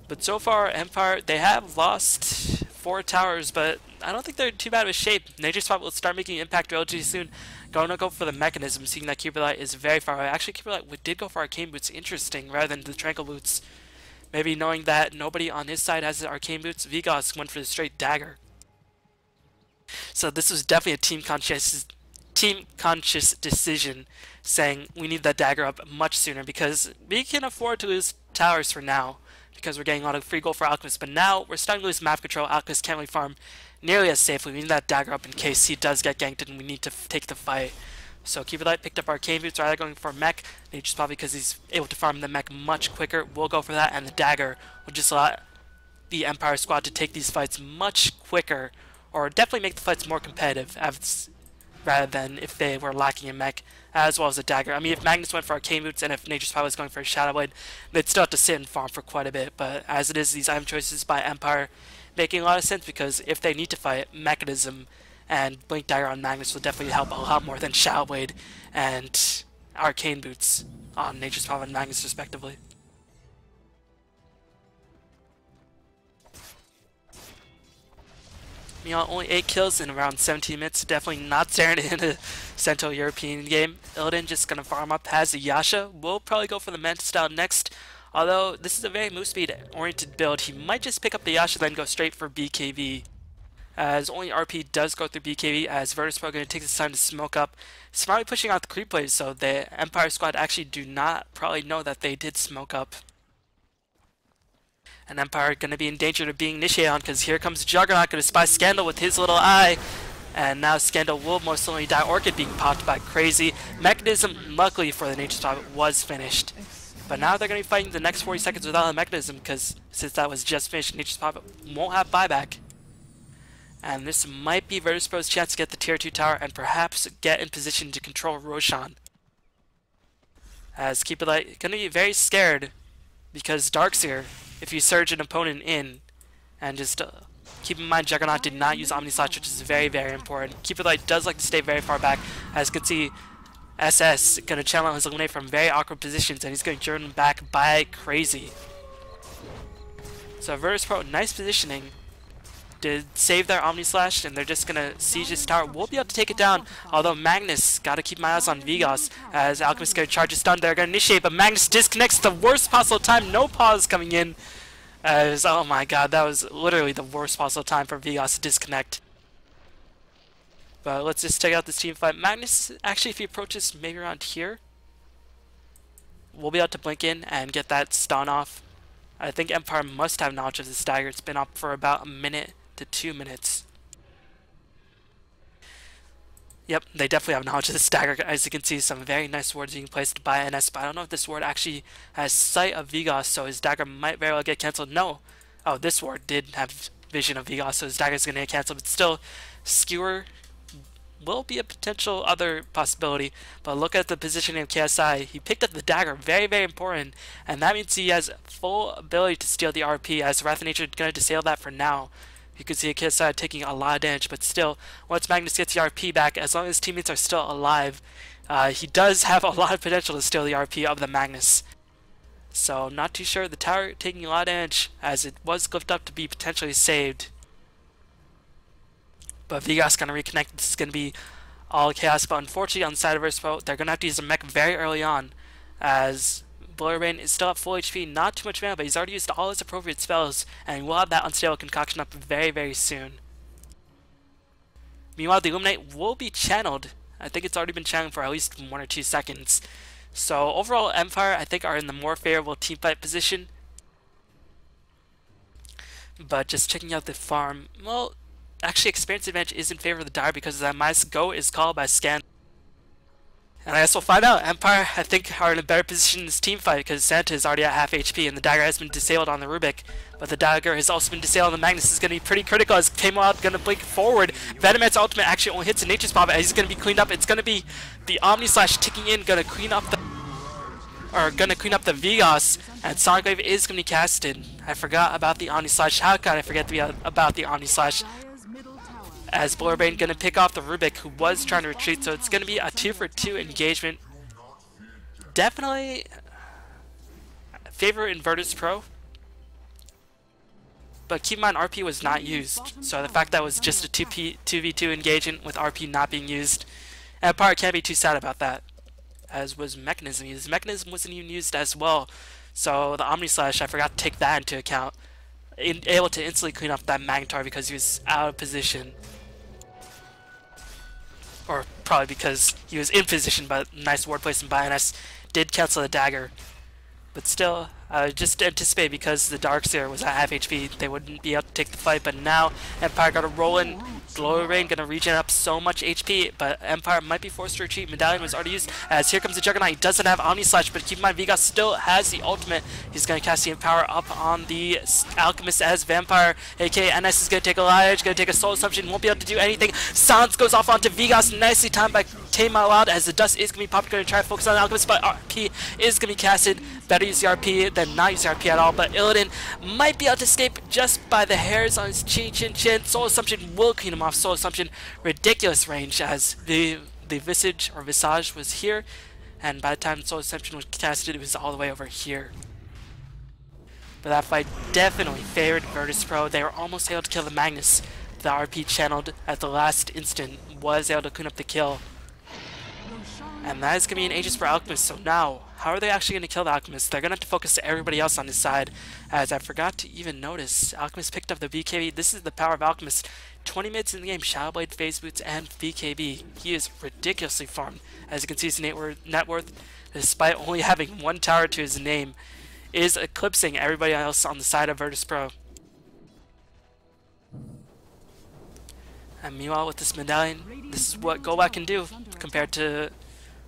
But so far, Empire, they have lost 4 towers, but I don't think they're too bad of a shape. Nature's Prophet will start making impact relatively soon. Going to go for the mechanism, seeing that Cupid Light is very far away. Actually, Cupid Light did go for Arcane Boots, interesting, rather than the Tranquil Boots. Maybe knowing that nobody on his side has the Arcane Boots, Vigos went for the straight Dagger. So this was definitely a team-conscious decision, saying we need that Dagger up much sooner, because we can afford to lose towers for now, because we're getting a lot of free gold for Alchemist, but now we're starting to lose map control. Alchemist can't really farm nearly as safely. We need that Dagger up in case he does get ganked and we need to take the fight. So Cupid Light picked up Arcane Boots, rather going for Mech. Nature's probably because he's able to farm the Mech much quicker. We'll go for that, and the Dagger will just allow the Empire squad to take these fights much quicker, or definitely make the fights more competitive, rather than if they were lacking in Mech, as well as a Dagger. I mean, if Magnus went for Arcane Boots and if Nature's Power was going for a Shadow Blade, they'd still have to sit and farm for quite a bit, but as it is, these item choices by Empire making a lot of sense, because if they need to fight, Mechanism and Blink Dagger on Magnus will definitely help a lot more than Shadow Blade and Arcane Boots on Nature's Power and Magnus respectively. Meanwhile, only 8 kills in around 17 minutes, definitely not staring in a Central European game. Illidan just gonna farm up, has the Yasha, will probably go for the Manta style next. Although this is a very move speed oriented build, he might just pick up the Yasha then go straight for BKB. As only RP does go through BKB, as Virtus.Pro going to take this time to smoke up, smartly pushing out the creep plays, so the Empire squad actually do not probably know that they did smoke up. And Empire going to be in danger of being initiated on, because here comes Juggernaut going to spy Scandal with his little eye. And now Scandal will most certainly die. Orchid being popped by Crazy. Mechanism, luckily for the Nature's Prophet, was finished. But now they're going to be fighting the next 40 seconds without a Mechanism, because since that was just finished, Nature's Prophet won't have buyback. And this might be Virtus.Pro's chance to get the tier 2 tower and perhaps get in position to control Roshan. As Keep It Light going to be very scared, because Darkseer, if you surge an opponent in, and just keep in mind Juggernaut did not use Omni Slash, which is very, very important. Keep It Light does like to stay very far back, as you can see SS going to channel his Eliminate from very awkward positions, and he's going to turn back by Crazy. So Virtus.Pro, nice positioning. Did save their Omni Slash, and they're just gonna siege this tower. We'll be able to take it down, although Magnus gotta keep my eyes on Vigos as Alchemist gonna charge his stun. They're gonna initiate, but Magnus disconnects the worst possible time. No pause coming in, as oh my god, that was literally the worst possible time for Vigos to disconnect. But let's just check out this team fight. Magnus, actually, if he approaches maybe around here, we'll be able to blink in and get that stun off. I think Empire must have knowledge of this dagger. It's been up for about a minute to 2 minutes. Yep, they definitely have knowledge of this dagger. As you can see, some very nice wards being placed by NS, but I don't know if this ward actually has sight of Vigos, so his dagger might very well get cancelled. No! Oh, this ward did have vision of Vigos, so his dagger is going to get cancelled, but still, Skewer will be a potential other possibility. But look at the positioning of KSI. He picked up the dagger, very, very important, and that means he has full ability to steal the RP, as Wrath of Nature is going to disable that for now. You can see KSI taking a lot of damage, but still, once Magnus gets the RP back, as long as his teammates are still alive, he does have a lot of potential to steal the RP of the Magnus. So, not too sure. The tower taking a lot of damage, as it was glyphed up to be potentially saved. But Vigos going to reconnect. This is going to be all chaos, but unfortunately on the side of Virtus.Pro, they're going to have to use a mech very early on, as Blurrbane is still at full HP, not too much mana, but he's already used all his appropriate spells, and we'll have that Unstable Concoction up very, very soon. Meanwhile, the Illuminate will be channeled. I think it's already been channeled for at least 1 or 2 seconds. So overall, Empire, I think, are in the more favorable teamfight position. But just checking out the farm, well, actually experience advantage is in favor of the Dire because that minus go is called by Scan. And I guess we'll find out. Empire, I think, are in a better position in this team fight because Santa is already at half HP and the dagger has been disabled on the Rubik. But the dagger has also been disabled on the Magnus. Is going to be pretty critical as Tamoil going to blink forward. Venomet's ultimate actually only hits a Nature's Prophet as he's going to be cleaned up. It's going to be the Omni Slash ticking in, going to clean up the Vigos, and Sonic Wave is going to be casted. I forgot about the Omni Slash. How could I forget about the Omni Slash? As Blurrbane going to pick off the Rubik, who was trying to retreat, so it's going to be a 2-for-2 engagement. Definitely favor in Virtus.Pro, but keep in mind RP was not used, so the fact that it was just a 2v2 engagement with RP not being used, Empire can't be too sad about that, as was Mechanism used. Mechanism wasn't even used as well, so the Omni Slash, I forgot to take that into account, able to instantly clean up that Magnetar because he was out of position. Or probably because he was in position, but nice ward placement by NS did cancel the dagger. But still, just anticipate because the Darkseer was at half HP, they wouldn't be able to take the fight. But now Empire got to roll in. Glory Rain going to regen up so much HP, but Empire might be forced to retreat. Medallion was already used, as here comes the Juggernaut. He doesn't have Omni Slash, but keep in mind Vigos still has the ultimate. He's going to cast the Empower up on the Alchemist as Vampire, aka NS is going to take a Liage, going to take a Soul Assumption, won't be able to do anything. Silence goes off onto Vigos, nicely timed by Tame Out Loud, as the dust is going to be popped. Going to try to focus on the Alchemist, but RP is going to be casted. Better use the RP than not use the RP at all, but Illidan might be able to escape just by the hairs on his chin. Soul Assumption will clean him off. Soul Assumption, ridiculous range, as the Visage or Visage was here, and by the time Soul Assumption was casted, it was all the way over here. But that fight definitely favored Virtus.Pro. They were almost able to kill the Magnus. The RP channeled at the last instant was able to clean up the kill. And that is going to be an Aegis for Alchemist. So now, how are they actually going to kill the Alchemist? They're going to have to focus everybody else on his side. As I forgot to even notice, Alchemist picked up the BKB. This is the power of Alchemist. 20 minutes in the game, Shadow Blade, Phase Boots, and BKB. He is ridiculously farmed. As you can see, his net worth, despite only having one tower to his name, is eclipsing everybody else on the side of Virtus.Pro. And meanwhile, with this medallion, this is what Golbat can do compared to,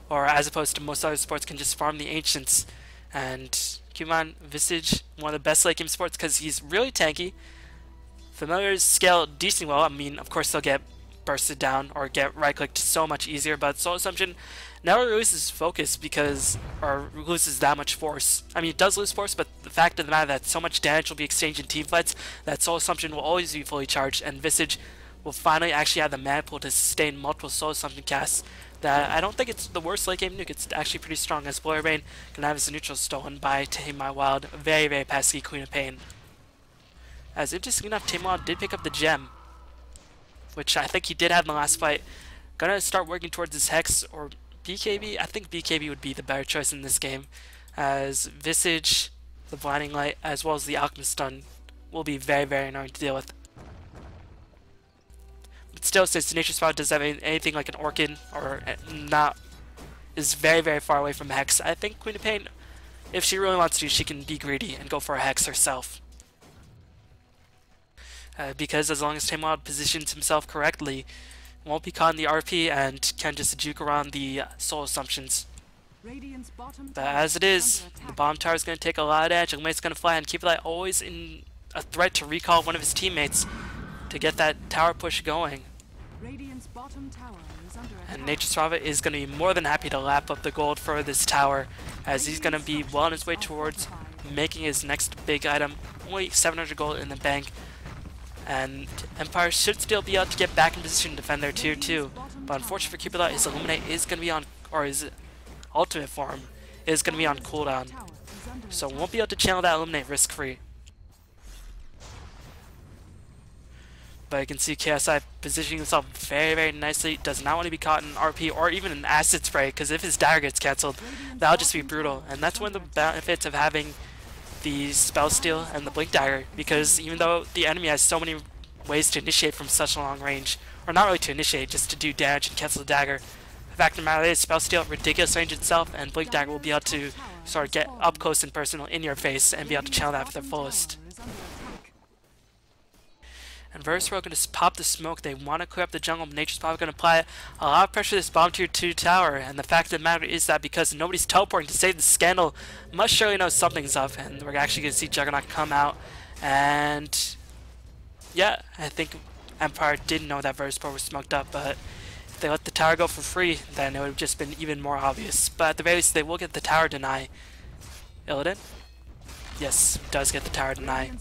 or as opposed to most other sports, can just farm the Ancients. And keep in mind, Visage, one of the best late game sports because he's really tanky. Familiars scale decently well. I mean, of course, they'll get bursted down or get right-clicked so much easier, but Soul Assumption never loses focus because, or loses that much force. I mean, it does lose force, but the fact of the matter that so much damage will be exchanged in team fights that Soul Assumption will always be fully charged, and Visage will finally actually have the mana pool to sustain multiple Soul Assumption casts. That I don't think it's the worst late game nuke. It's actually pretty strong, as Blurrbane can have his neutral stolen by Tame My Wild, very, very pesky Queen of Pain. As interesting enough, Tame My Wild did pick up the gem, which I think he did have in the last fight. Gonna start working towards his Hex or BKB. I think BKB would be the better choice in this game, as Visage, the Blinding Light, as well as the Alchemist Stun will be very, very annoying to deal with. But still, since Nature's Spout doesn't have anything like an Orchid, or not, is very, very far away from Hex, I think Queen of Pain, if she really wants to, she can be greedy and go for a Hex herself. Because as long as Tame My Wild positions himself correctly, won't be caught in the RP and can just juke around the Soul Assumptions. But as it is, the bottom tower is going to take a lot of damage. Illuminate's going to fly, and Keep Light always in a threat to recall one of his teammates to get that tower push going. And Nature's Prophet is going to be more than happy to lap up the gold for this tower, as he's going to be well on his way towards making his next big item. Only 700 gold in the bank. And Empire should still be able to get back in position to defend their tier 2. But unfortunately for Cupid, his Illuminate is going to be on, or his ultimate form is going to be on cooldown. So won't be able to channel that Illuminate risk-free. But you can see KSI positioning himself very, very nicely. Does not want to be caught in RP or even an Acid Spray, because if his dagger gets cancelled, that'll just be brutal. And that's one of the benefits of having the Spell Steal and the Blink Dagger, because even though the enemy has so many ways to initiate from such a long range, or not really to initiate, just to do damage and cancel the dagger, the fact of the matter is Spell Steal, ridiculous range itself, and Blink Dagger will be able to sort of get up close and personal in your face and be able to channel that for the fullest. And Virtus.Pro going to pop the smoke. They want to clear up the jungle, but Nature's probably going to apply a lot of pressure to this bottom tier 2 tower. And the fact of the matter is that because nobody's teleporting to save the Scandal, must surely know something's up. And we're actually going to see Juggernaut come out. And yeah, I think Empire didn't know that Virtus.Pro was smoked up, but if they let the tower go for free, then it would have just been even more obvious. But at the very least, they will get the tower deny. Illidan? Yes, does get the tower deny.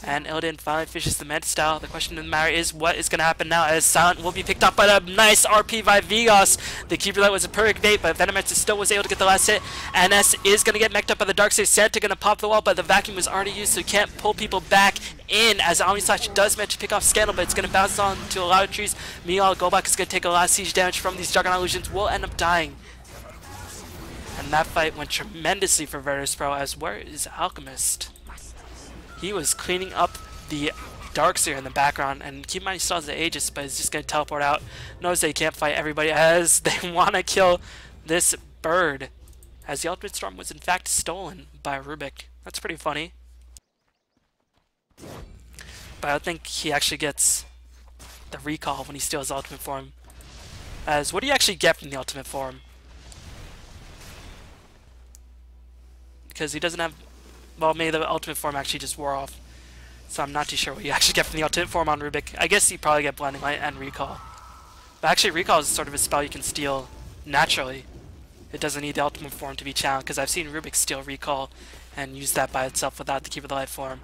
And Illidan finally finishes the med style. The question of the matter is, what is going to happen now, as Silent will be picked up by a nice RP by Vigos. The Keeper Light was a perfect bait, but Venomex still was able to get the last hit. NS is going to get mech'd up by the Darkseid. Santa going to pop the wall, but the vacuum was already used, so he can't pull people back in, as Omnislash does manage to pick off Scandal, but it's going to bounce on to a lot of trees. Meanwhile, Golbat is going to take a lot of siege damage from these Juggernaut illusions, will end up dying. And that fight went tremendously for Virtus.Pro, as where is Alchemist? He was cleaning up the Darkseer in the background, and keep in mind he still has the Aegis, but he's just going to teleport out. Knows they can't fight everybody, as they want to kill this bird, as the Ultimate Storm was in fact stolen by Rubik. That's pretty funny. But I don't think he actually gets the recall when he steals the Ultimate Form. As what do you actually get from the Ultimate Form? Because he doesn't have... Well, maybe the Ultimate Form actually just wore off. So I'm not too sure what you actually get from the Ultimate Form on Rubik. I guess you probably get Blinding Light and Recall. But actually, Recall is sort of a spell you can steal naturally. It doesn't need the Ultimate Form to be challenged, because I've seen Rubik steal Recall and use that by itself without the Keeper of the Light form.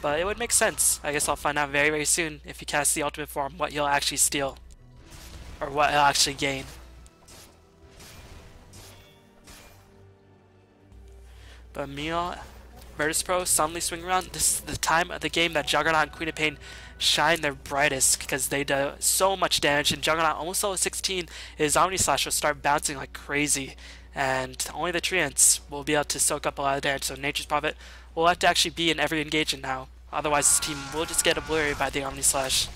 But it would make sense. I guess I'll find out very, very soon if he casts the Ultimate Form what he'll actually steal. Or what he'll actually gain. But meanwhile, Virtus.Pro suddenly swing around. This is the time of the game that Juggernaut and Queen of Pain shine their brightest because they do so much damage. And Juggernaut, almost level 16, his Omni Slash will start bouncing like crazy. And only the Treants will be able to soak up a lot of damage. So Nature's Prophet will have to actually be in every engagement now. Otherwise, his team will just get obliterated by the Omni Slash.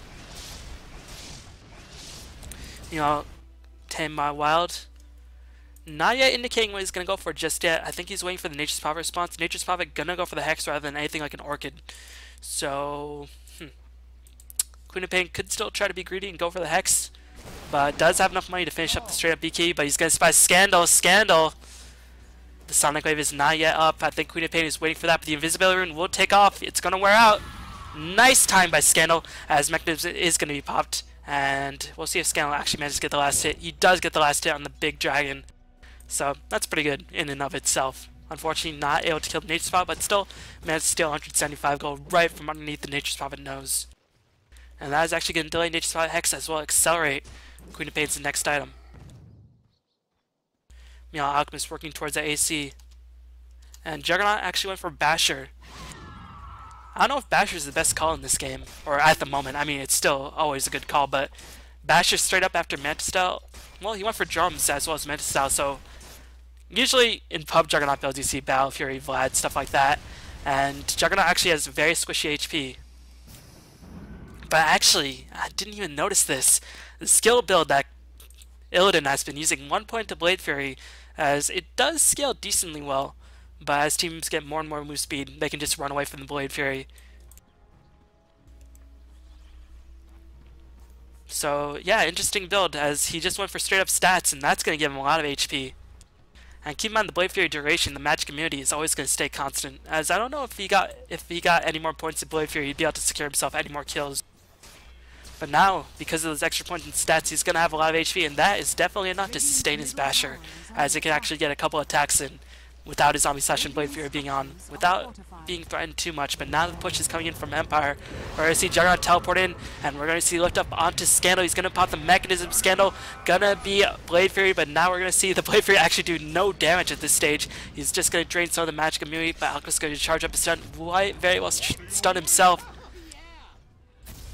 You know, Tame My Wild, not yet indicating what he's going to go for just yet. I think he's waiting for the Nature's Prophet response. Nature's Prophet going to go for the Hex rather than anything like an Orchid. So, Queen of Pain could still try to be greedy and go for the Hex, but does have enough money to finish up the straight up BK, but he's going to spy Scandal. Scandal! The Sonic Wave is not yet up. I think Queen of Pain is waiting for that, but the Invisibility Rune will take off. It's going to wear out. Nice time by Scandal, as Mechanism is going to be popped. And we'll see if Scandal actually manages to get the last hit. He does get the last hit on the big dragon. So that's pretty good in and of itself. Unfortunately, not able to kill the Nature's Prophet, but still managed to steal 175 gold right from underneath the Nature's Prophet nose. And that is actually going to delay Nature's Prophet Hex as well as accelerate Queen of Pain's next item. Meanwhile, Alchemist working towards the AC. And Juggernaut actually went for Basher. I don't know if Basher is the best call in this game, or at the moment. I mean, it's still always a good call, but Basher straight up after Mantis Style, well, he went for Drums as well as Mantis Style, so usually in pub Juggernaut builds you see Battle Fury, Vlad, stuff like that, and Juggernaut actually has very squishy HP. But actually, I didn't even notice this. The skill build that Illidan has been using 1 point to Blade Fury, as it does scale decently well, but as teams get more and more move speed, they can just run away from the Blade Fury. So yeah, interesting build, as he just went for straight up stats, and that's going to give him a lot of HP. And keep in mind the Blade Fury duration, the magic immunity is always going to stay constant, as I don't know if he got any more points in Blade Fury, he'd be able to secure himself any more kills. But now, because of those extra points and stats, he's going to have a lot of HP, and that is definitely enough to sustain his Basher, as it can actually get a couple attacks in without his Zombie Slash and Blade Fury being on, without being threatened too much. But now the push is coming in from Empire. We're going to see Juggernaut teleport in, and we're going to see lift up onto Scandal. He's going to pop the Mechanism. Scandal gonna be Blade Fury, but now we're going to see the Blade Fury actually do no damage at this stage. He's just going to drain some of the magic immunity, but Alchemist is going to charge up his stun. White very well stun himself.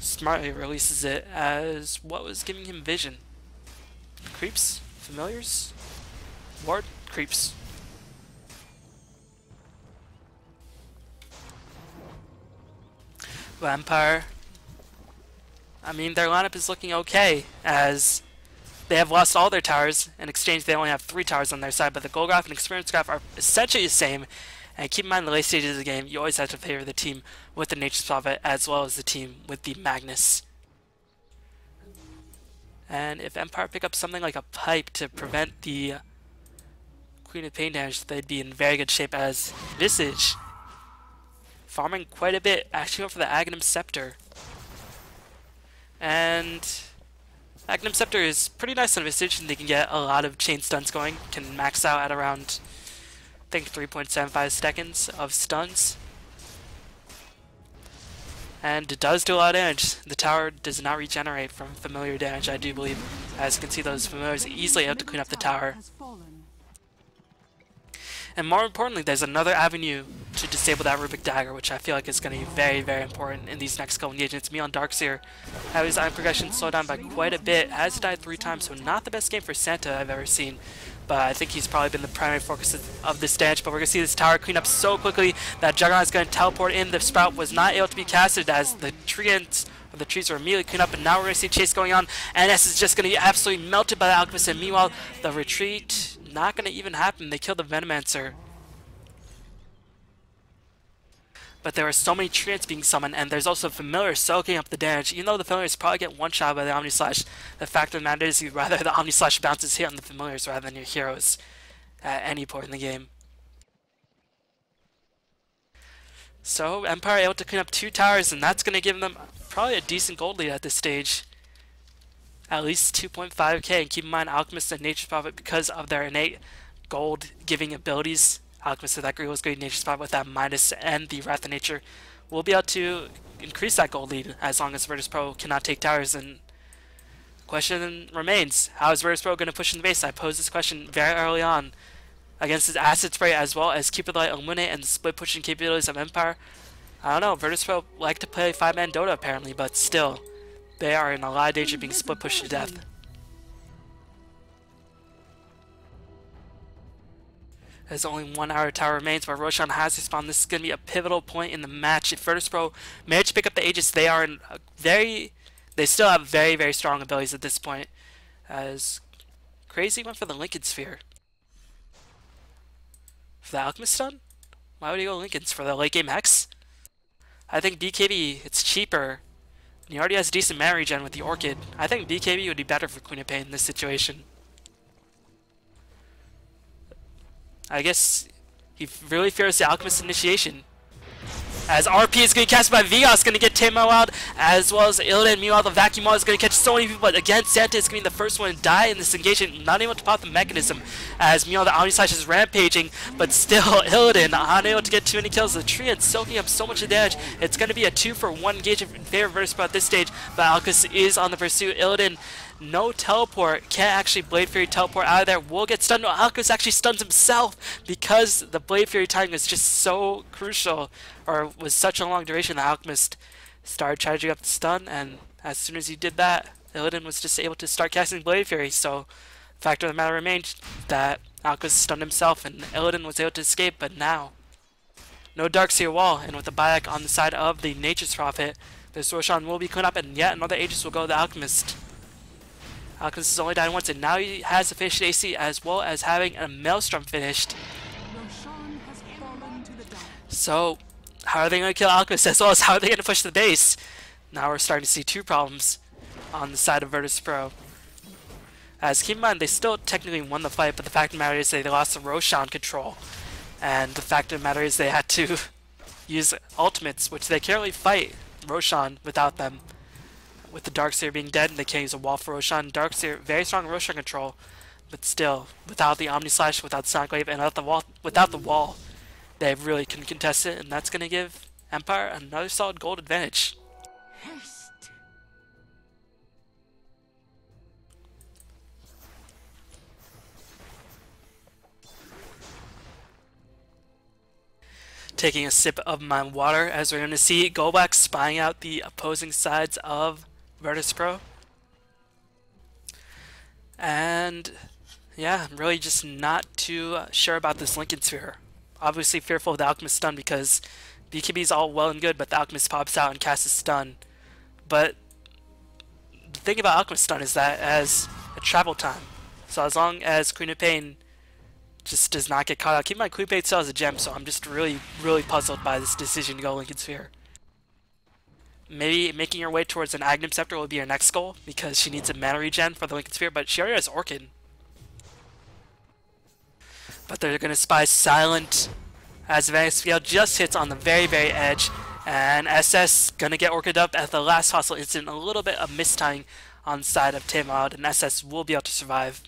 Smartly releases it as what was giving him vision? Creeps? Familiars? Ward? Creeps. Empire, I mean, their lineup is looking okay, as they have lost all their towers. In exchange, they only have 3 towers on their side, but the gold graph and experience graph are essentially the same. And keep in mind, the late stages of the game, you always have to favor the team with the Nature's Prophet as well as the team with the Magnus. And if Empire pick up something like a pipe to prevent the Queen of Pain damage, they'd be in very good shape, as Visage, farming quite a bit, actually went for the Aghanim Scepter. And Aghanim Scepter is pretty nice on Visage, and they can get a lot of chain stuns going. Can max out at around, I think, 3.75 seconds of stuns. And it does do a lot of damage. The tower does not regenerate from familiar damage, I do believe. As you can see, those familiars easily able to clean up the tower. And more importantly, there's another avenue to disable that Rubik Dagger, which I feel like is going to be very, very important in these next couple engagements. Me on Darkseer, how his item progression slowed down by quite a bit, has died 3 times, so not the best game for Santa I've ever seen. But I think he's probably been the primary focus of this stage. But we're going to see this tower clean up so quickly that Juggernaut is going to teleport in. The Sprout was not able to be casted, as the trees were immediately cleaned up, and now we're going to see a chase going on. NS is just going to be absolutely melted by the Alchemist, and meanwhile, the retreat not going to even happen. They killed the Venomancer. But there are so many treants being summoned, and there's also familiar soaking up the damage. Even though the familiars probably get one-shot by the Omni Slash, the fact of the matter is you'd rather the Omni Slash bounces hit on the familiars rather than your heroes at any point in the game. So Empire able to clean up 2 towers, and that's going to give them probably a decent gold lead at this stage. At least 2.5k, and keep in mind Alchemist and Nature's Prophet, because of their innate gold giving abilities, Alchemist with that Greedless Greed, Nature's Prophet with that Midas, and the Wrath of Nature will be able to increase that gold lead as long as Virtus.Pro cannot take towers. And the question remains, how is Virtus.Pro going to push in the base? I posed this question very early on against his Acid Spray as well as Keep the Light, Illuminate, and the split pushing capabilities of Empire. I don't know, Virtus.Pro like to play 5-man Dota apparently, but still, they are in a lot of danger of being split pushed to death. As only 1 hour tower remains, but Roshan has respawned. This is going to be a pivotal point in the match. If Virtus.Pro manage to pick up the Aegis, they are in a they still have very, very strong abilities at this point. As Crazy went for the Lincoln Sphere. For the Alchemist stun? Why would he go Lincolns? For the late game Hex? I think BKB, it's cheaper. And he already has decent mana regen with the Orchid. I think BKB would be better for Queen of Pain in this situation. I guess he really fears the Alchemist initiation. As RP is going to be cast by Vigos, going to get Tamo out, as well as Illidan. Meanwhile, the Vacuum Maul is going to catch so many people, but again, Santa is going to be the first one to die in this engagement, not able to pop the mechanism. As meanwhile, the Omni Slash is rampaging, but still, Illidan unable to get too many kills. The tree and soaking up so much damage. It's going to be a 2-for-1 engagement in favor of Virtus.Pro at this stage, but Alcus is on the pursuit. Illidan, no teleport, can't actually Blade Fury teleport out of there, will get stunned. No, Alcus actually stuns himself because the Blade Fury timing was just so crucial, or was such a long duration that Alchemist started charging up the stun, and as soon as he did that, Illidan was just able to start casting Blade Fury, so the fact of the matter remained that Alchemist stunned himself and Illidan was able to escape, but now, no Darkseer wall, and with the buyback on the side of the Nature's Prophet, this Roshan will be cleaned up, and yet another Aegis will go to the Alchemist. Alchemist has only died once, and now he has a finished AC as well as having a Maelstrom finished.
Roshan has fallen to the dark.
So, how are they going to kill Alchemist as well as how are they going to push the base? Now we're starting to see two problems on the side of Virtus.Pro. As keep in mind, they still technically won the fight, but the fact of the matter is they lost the Roshan control. And the fact of the matter is they had to use ultimates, which they can't really fight Roshan without them. With the Darkseer being dead, they can't use a wall for Roshan. Darkseer, very strong Roshan control, but still, without the Omni Slash, without Sonic Wave, and without the wall, they really couldn't contest it, and that's going to give Empire another solid gold advantage.
Haste.
Taking a sip of my water as we're going to see Golback spying out the opposing sides of Virtus.Pro. And yeah, I'm really just not too sure about this Lincoln Sphere. Obviously fearful of the Alchemist stun because BKB is all well and good, but the Alchemist pops out and casts a stun. But the thing about Alchemist stun is that it has a travel time. So as long as Queen of Pain just does not get caught out. Keep in mind, Queen of Pain still has a gem, so I'm just really puzzled by this decision to go Lincoln Sphere. Maybe making her way towards an Aghanim Scepter will be her next goal, because she needs a mana regen for the Lincoln Sphere, but she already has Orchid. But they're going to spy Silent as Vanix Field just hits on the very edge, and SS going to get Orchid up at the last possible instant. A little bit of mistiming on the side of Tamod, and SS will be able to survive.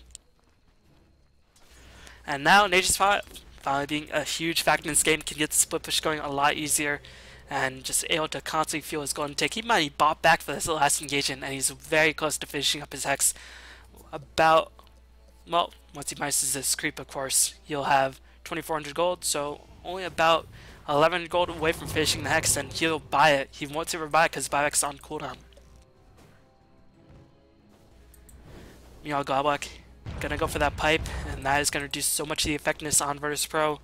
And now Nature's Prophet, finally being a huge factor in this game, can get the split push going a lot easier and just able to constantly fuel his golden take. Keep in mind, he bought back for this last engagement, and he's very close to finishing up his Hex. About, well, once he minus this creep, of course, he'll have 2,400 gold, so only about 1,100 gold away from finishing the Hex, and he'll buy it. He wants to buy it because buyback's on cooldown. Meanwhile, Godblock gonna go for that pipe, and that is gonna reduce so much of the effectiveness on Virtus.Pro.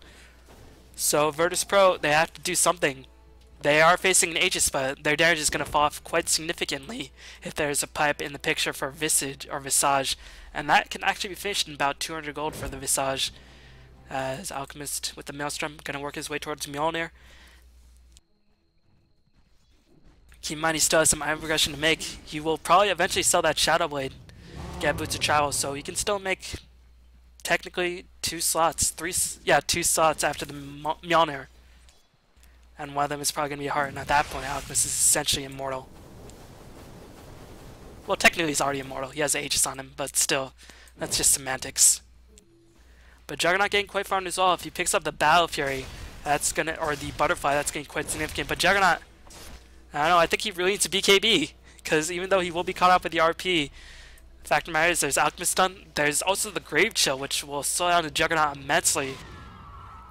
So Virtus.Pro, they have to do something. They are facing an Aegis, but their damage is gonna fall off quite significantly if there's a pipe in the picture for Visage, and that can actually be finished in about 200 gold for the Visage. As Alchemist with the Maelstrom gonna work his way towards Mjolnir. Keep in mind, he still has some iron progression to make. He will probably eventually sell that Shadow Blade, get Boots of Travel, so he can still make technically two slots after the Mjolnir. And one of them is probably going to be a heart, and at that point Alchemist is essentially immortal. Well, technically he's already immortal, he has Aegis on him, but still, that's just semantics. But Juggernaut getting quite far as well. If he picks up the Battle Fury, that's gonna, or the Butterfly, that's getting quite significant. But Juggernaut, I don't know, I think he really needs a BKB, because even though he will be caught up with the RP, the fact of the matter is there's Alchemist stun, there's also the Grave Chill, which will slow down the Juggernaut immensely.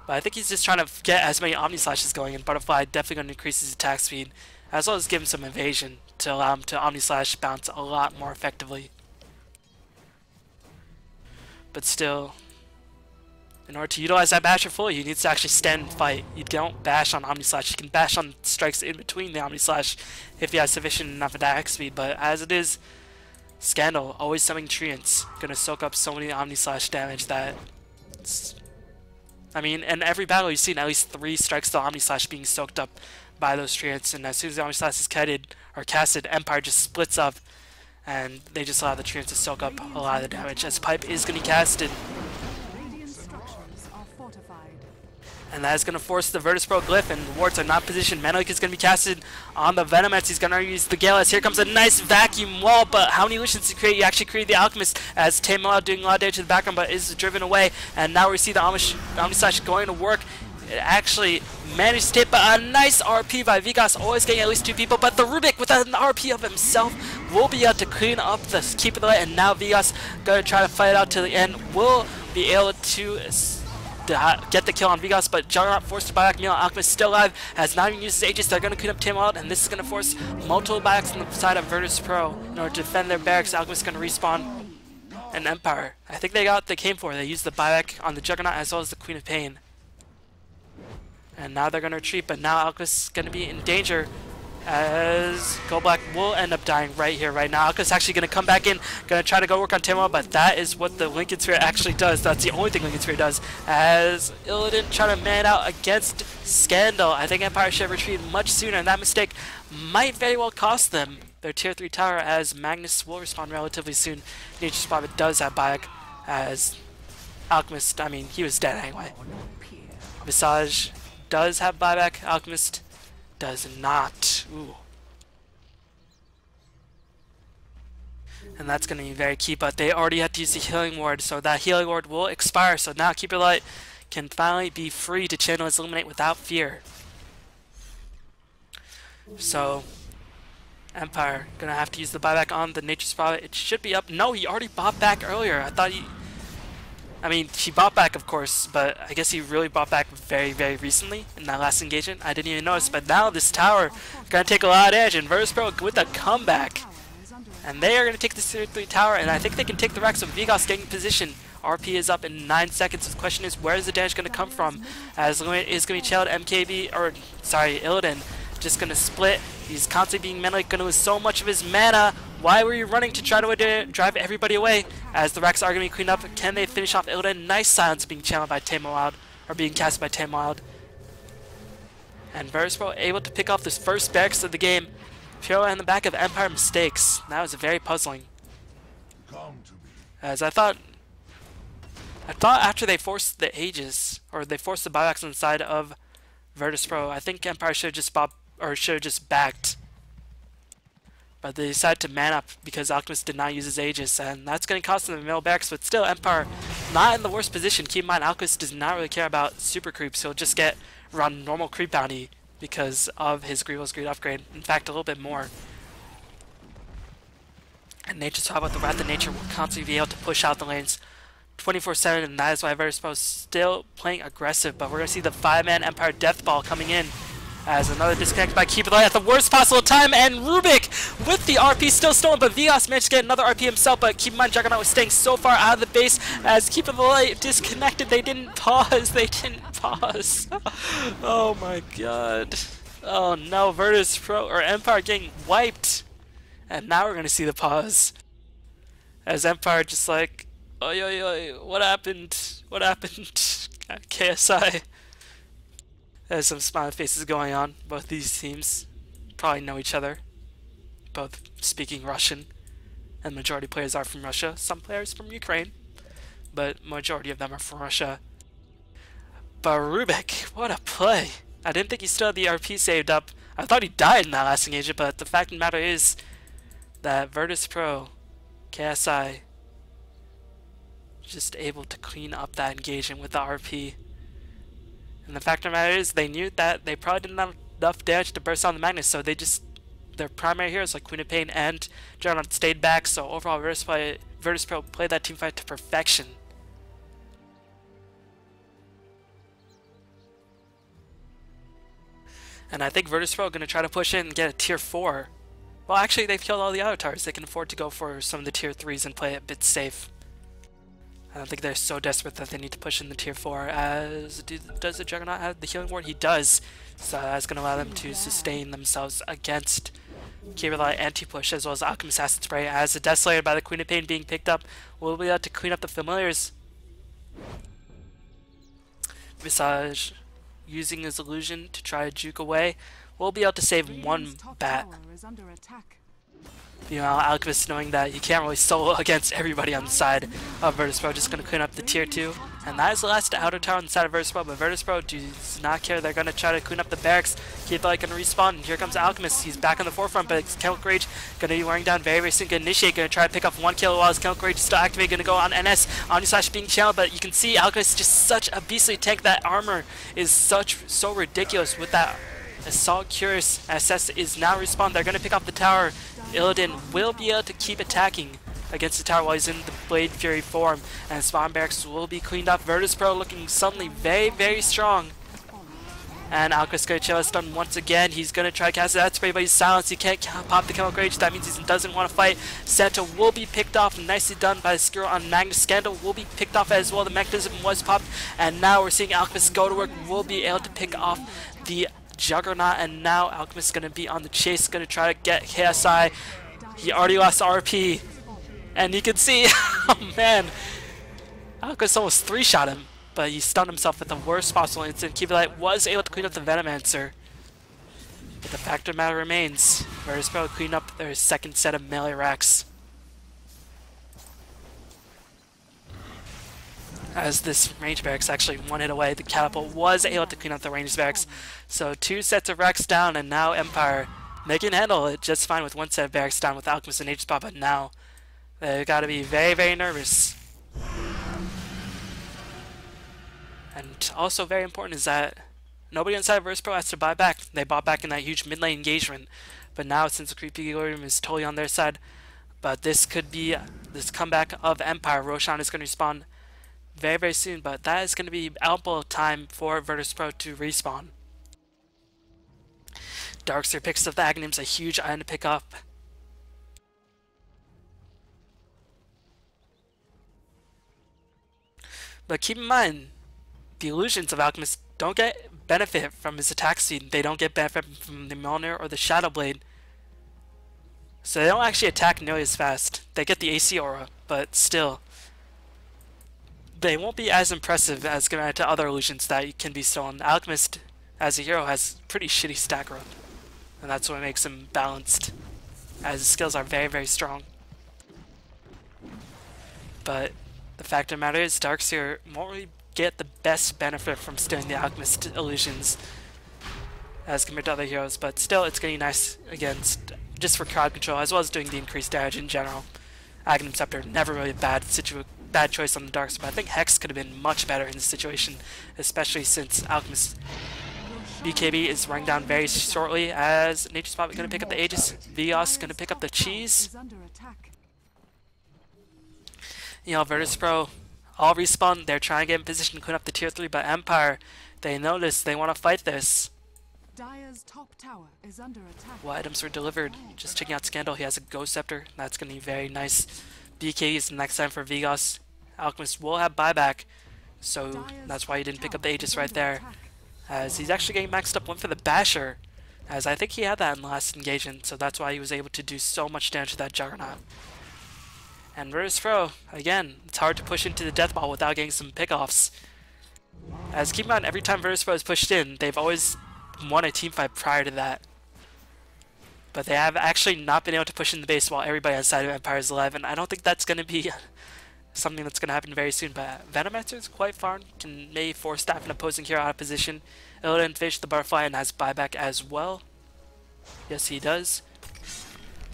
But I think he's just trying to get as many Omni Slashes going, and Butterfly definitely going to increase his attack speed, as well as give him some evasion to allow him to Omni Slash bounce a lot more effectively. But still, in order to utilize that basher fully, you need to actually stand and fight. You don't bash on Omni Slash. You can bash on strikes in between the Omni Slash if you have sufficient enough attack speed, but as it is, Scandal, always summoning Treants, gonna soak up so many Omni Slash damage that I mean, in every battle you've seen at least 3 strikes to Omni Slash being soaked up by those Treants, and as soon as the Omni Slash is casted, Empire just splits up, and they just allow the Treants to soak up a lot of the damage, as Pipe is gonna be casted. And that is going to force the Virtus.Pro glyph, and the wards are not positioned. Manalik is going to be casted on the Venomex. He's going to use the Gale as here comes a nice vacuum wall, but how many illusions to create? You actually create the Alchemist as Tamal doing a lot of damage to the background, but is driven away. And now we see the Omni Slash going to work. It actually managed to hit, but a nice RP by Vigas, always getting at least 2 people, but the Rubik with an RP of himself will be able to clean up the Keep of the Light, and now Vigas going to try to fight it out to the end. Will be able to get the kill on Vigas, but Juggernaut forced to buy back Meal. Alchemist still alive, as not even uses Aegis. They're going to clean up Tamal, and this is going to force multiple buybacks on the side of Virtus.Pro in order to defend their barracks. Alchemist is going to respawn an Empire. I think they got what they came for. They used the buyback on the Juggernaut as well as the Queen of Pain. And now they're going to retreat, but now Alchemist is going to be in danger, as Gold Black will end up dying right here, right now. Alchemist actually going to come back in, going to try to go work on Tamal, but that is what the Lincoln Sphere actually does. That's the only thing Lincoln Sphere does, as Illidan trying to man out against Scandal. I think Empire should have retreated much sooner, and that mistake might very well cost them their tier 3 tower, as Magnus will respawn relatively soon. Nature's Prophet does have buyback, as Alchemist, I mean, he was dead anyway. Visage does have buyback, Alchemist does not. Ooh. And that's going to be very key, but they already had to use the Healing Ward, so that Healing Ward will expire, so now Keep Your Light can finally be free to channel his Illuminate without fear. So, Empire going to have to use the buyback on the Nature's Prophet. It should be up. No, he already bought back earlier. I thought he... I mean, he bought back, of course, but I guess he really bought back very, very recently in that last engagement. I didn't even notice, but now this tower going to take a lot of edge, and Virtus.Pro with a comeback. And they are going to take this tier 3 tower, and I think they can take the Rex with Vigas getting position. RP is up in 9 seconds. The question is, where is the damage going to come from? As Lumen is going to be chilled, MKB, or sorry, Illidan just going to split. He's constantly being Menelik, going to lose so much of his mana. Why were you running to try to drive everybody away? As the Rex are going to be cleaned up, can they finish off Illidan? Nice silence being channeled by Tamal, or being cast by Tamal. And Virtus.Pro able to pick off this first barracks of the game. Pure in the back of Empire mistakes. That was very puzzling. As I thought after they forced the Aegis, or they forced the buybacks on the side of Virtus.Pro, I think Empire should have just backed. But they decided to man up because Alchemist did not use his Aegis, and that's going to cost them the middle barracks, but still Empire not in the worst position. Keep in mind, Alchemist does not really care about super creeps. He'll just get around normal creep bounty because of his Grievo's Greed upgrade. In fact, a little bit more. And Nature's Prophet, the Wrath of Nature, will constantly be able to push out the lanes 24/7, and that is why Virtus.Pro is still playing aggressive. But we're going to see the 5-man Empire Death Ball coming in as another disconnect by Keep It Light at the worst possible time, and Rubik with the RP still stolen, but Vigas managed to get another RP himself, but keep in mind Juggernaut was staying so far out of the base as Keep It Light disconnected. They didn't pause. Oh my god. Oh no, Virtus.Pro or Empire getting wiped. And now we're going to see the pause. As Empire just like, oi oi oi, what happened? What happened? KSI. There's some smiley faces going on. Both these teams probably know each other. Both speaking Russian. And majority players are from Russia. Some players from Ukraine. But majority of them are from Russia. But Rubik, what a play. I didn't think he still had the RP saved up. I thought he died in that last engagement, but the fact of the matter is that Virtus.Pro, KSI, just able to clean up that engagement with the RP. And the fact of the matter is, they knew that they probably didn't have enough damage to burst on the Magnus, so they just, their primary heroes like Queen of Pain and Juggernaut stayed back, so overall Virtus.Pro played that team fight to perfection. And I think Virtus.Pro are going to try to push in and get a tier 4. Well, actually, they've killed all the auto towers. They can afford to go for some of the tier 3s and play it a bit safe. I don't think they're so desperate that they need to push in the tier 4. Does the Juggernaut have the healing ward? He does. So that's going to allow them to sustain themselves against Kibirlight anti-push, as well as Alchemist Acid Spray. As the Desolator by the Queen of Pain being picked up, we'll be able to clean up the familiars. Visage using his illusion to try to juke away. We'll be able to save one bat. Meanwhile, Alchemist, knowing that he can't really solo against everybody on the side of Virtus.Pro, just going to clean up the tier 2. And that is the last outer tower on the side of Virtus.Pro, but Virtus.Pro does not care. They're going to try to clean up the barracks. Keep like going to respawn, and here comes Alchemist. He's back on the forefront, but Chemical Rage going to be wearing down very, very soon. Going to initiate, going to try to pick up 1 kill while his Chemical Rage is still activated. Going to go on NS. Omnislash being channeled, but you can see Alchemist is just such a beastly tank. That armor is so ridiculous with that Assault Curious. SS is now respawned. They're going to pick up the tower. Illidan will be able to keep attacking against the tower while he's in the Blade Fury form, and spawn barracks will be cleaned up. Virtus.Pro looking suddenly very, very strong. And Alchemist going to chill his stun once again. He's going to try to cast that spray, but he's silenced. He can't pop the Chemical Rage. That means he doesn't want to fight. Santa will be picked off. Nicely done by the skill on Magnus. Scandal will be picked off as well. The mechanism was popped, and now we're seeing Alchemist go to work. Will be able to pick off the Juggernaut, and now Alchemist is going to be on the chase, going to try to get KSI. He already lost RP, and you can see, oh man, Alchemist almost 3-shot him, but he stunned himself at the worst possible instant. Kibirlight was able to clean up the Venomancer, but the fact of the matter remains, Virtus.Pro cleaned up their second set of melee racks. As this range barracks actually 1 hit away, the catapult was able to clean up the range barracks. So 2 sets of racks down, and now Empire, they can handle it just fine with 1 set of barracks down with Alchemist and H-Spot, but now they've got to be very, very nervous. And also very important is that nobody inside Virtus.Pro has to buy back. They bought back in that huge mid lane engagement, but now since the creepy Equilibrium is totally on their side, but this could be this comeback of Empire. Roshan is going to respawn very, very soon, but that is going to be ample time for Virtus.Pro to respawn. Darkseer picks up the Aghanims, a huge item to pick up. But keep in mind, the illusions of Alchemist don't get benefit from his attack speed. They don't get benefit from the Mjolnir or the Shadow Blade. So they don't actually attack nearly as fast. They get the AC aura, but still, they won't be as impressive as compared to other illusions that can be stolen. Alchemist, as a hero, has pretty shitty stack growth, and that's what makes him balanced, as his skills are very, very strong. But the fact of the matter is, Darkseer won't really get the best benefit from stealing the Alchemist illusions as compared to other heroes, but still it's getting nice against, just for crowd control, as well as doing the increased damage in general. Aghanim Scepter, never really a bad choice on the Darkseer, but I think Hex could have been much better in this situation, especially since Alchemist BKB is running down very shortly, as Nature's probably going to pick up the Aegis, Vios going to pick up the Cheese. You know, Virtus.Pro all respawn, they're trying to get in position to clean up the tier 3, but Empire, they notice they want to fight this.
Dire's top tower is under attack.
What items were delivered? Just checking out Scandal, he has a Ghost Scepter, that's going to be very nice. BK is the next time for Vigos. Alchemist will have buyback, so that's why he didn't pick up the Aegis right there. As he's actually getting maxed up one for the Basher, as I think he had that in the last engagement, so that's why he was able to do so much damage to that Juggernaut. And Virtus.Pro, again, it's hard to push into the Death Ball without getting some pickoffs. As keep in mind, every time Virtus.Pro is pushed in, they've always won a teamfight prior to that. But they have actually not been able to push in the base while everybody outside of Empire is alive, and I don't think that's going to be something that's going to happen very soon. But Venomancer is quite far, can maybe force staff an opposing hero out of position. Illidan fish the butterfly and has buyback as well. Yes, he does.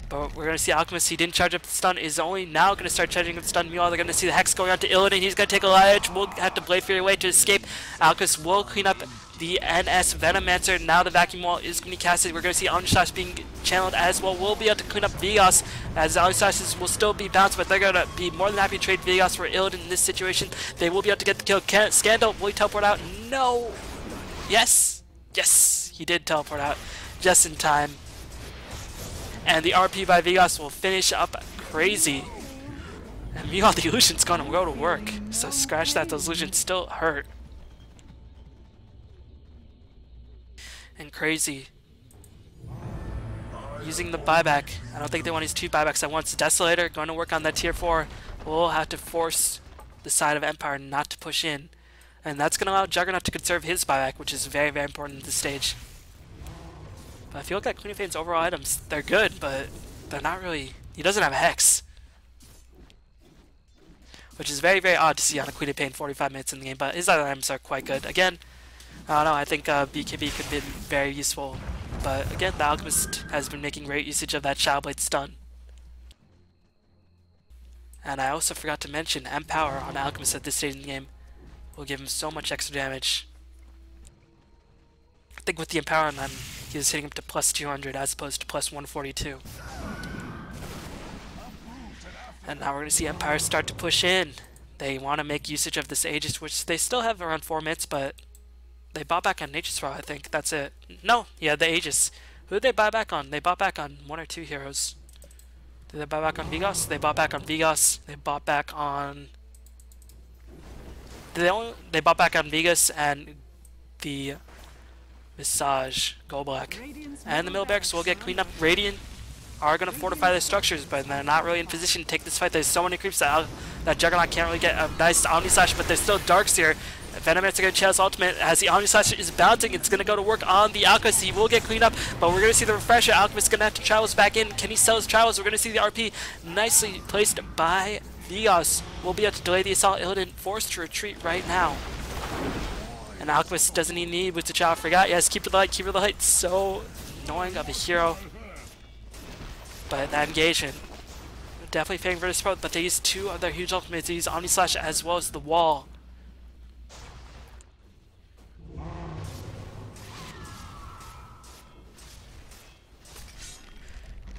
But we're going to see Alchemist, he didn't charge up the stun, is only now going to start charging up the stun. Meanwhile, they're going to see the Hex going on to Illidan. He's going to take a lot of edge, will have to Blade Fury away to escape. Alchemist will clean up the NS Venomancer. Now the Vacuum Wall is going to be casted. We're going to see Omnislash being channeled as well. We'll be able to clean up Vigos, as Omnislashes will still be bounced, but they're going to be more than happy to trade Vigos for Illidan in this situation. They will be able to get the kill. Scandal, will he teleport out? No! Yes! Yes! he did teleport out just in time. And the RP by Vegas will finish up crazy. And meanwhile, the illusion's gonna go to work. So scratch that, those illusions still hurt. And crazy. Using the buyback. I don't think they want to use 2 buybacks at once. Desolator going to work on that tier 4. We'll have to force the side of Empire not to push in. And that's going to allow Juggernaut to conserve his buyback, which is very, very important at this stage. But I feel like Queen of Pain's overall items, they're good, but they're not really... He doesn't have Hex. Which is very, very odd to see on a Queen of Pain 45 minutes in the game, but his other items are quite good. Again, I don't know, I think BKB could be very useful. But again, the Alchemist has been making great usage of that Shadow Blade stun. And I also forgot to mention Empower on Alchemist at this stage in the game will give him so much extra damage. I think with the Empower on him, he was hitting up to plus 200 as opposed to plus 142. And now we're going to see Empire start to push in. They want to make usage of this Aegis, which they still have around 4 minutes, but they bought back on Nature's Law, I think. That's it. No, yeah, the Aegis. Who did they buy back on? They bought back on 1 or 2 heroes. Did they buy back on Vigos? They bought back on Vigos. They bought back on... They bought back on Vegas and the Visage, Go Black. And the Millbarracks will get cleaned up. Radiant are going to fortify their structures, but they're not really in position to take this fight. There's so many creeps that Juggernaut can't really get a nice Omni Slash, but there's still Darks here. Venomancer going to channel his ultimate as the Omni Slash is bouncing. It's going to go to work on the Alchemist. He will get cleaned up, but we're going to see the Refresher. Alchemist is going to have to Travels back in. Can he sell his Travels? We're going to see the RP nicely placed by Vigos. We'll be able to delay the assault. Illidan forced to retreat right now. And Alchemist doesn't even need with the Child. Forgot. Yes, keep the light, keep the light. So annoying of a hero. But that engagement, definitely favoring Virtus.Pro, but they use 2 of their huge ultimates. They use Omni Slash as well as the wall.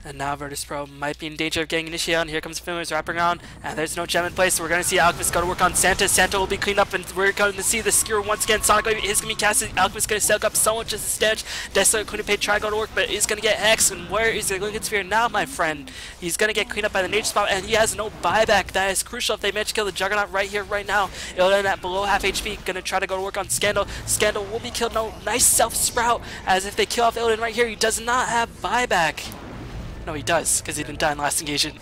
And now Virtus.Pro might be in danger of getting initiated on. Here comes Finland's wrapping around, and there's no gem in place, so we're going to see Alchemist go to work on Santa. Santa will be cleaned up, and we're going to see the skewer once again. Sonic Wave is going to be casted. Alchemist going to soak up so much as a damage. Desolator couldn't pay, try to go to work, but is going to get Hex, and where is the Lincoln Sphere now, my friend? He's going to get cleaned up by the Nature Spot, and he has no buyback. That is crucial if they manage to kill the Juggernaut right here, right now. Illidan at below half HP, going to try to go to work on Scandal. Scandal will be killed. No, nice self-sprout, as if they kill off Illidan right here, he does not have buyback. No, he does, because he didn't die in last engagement.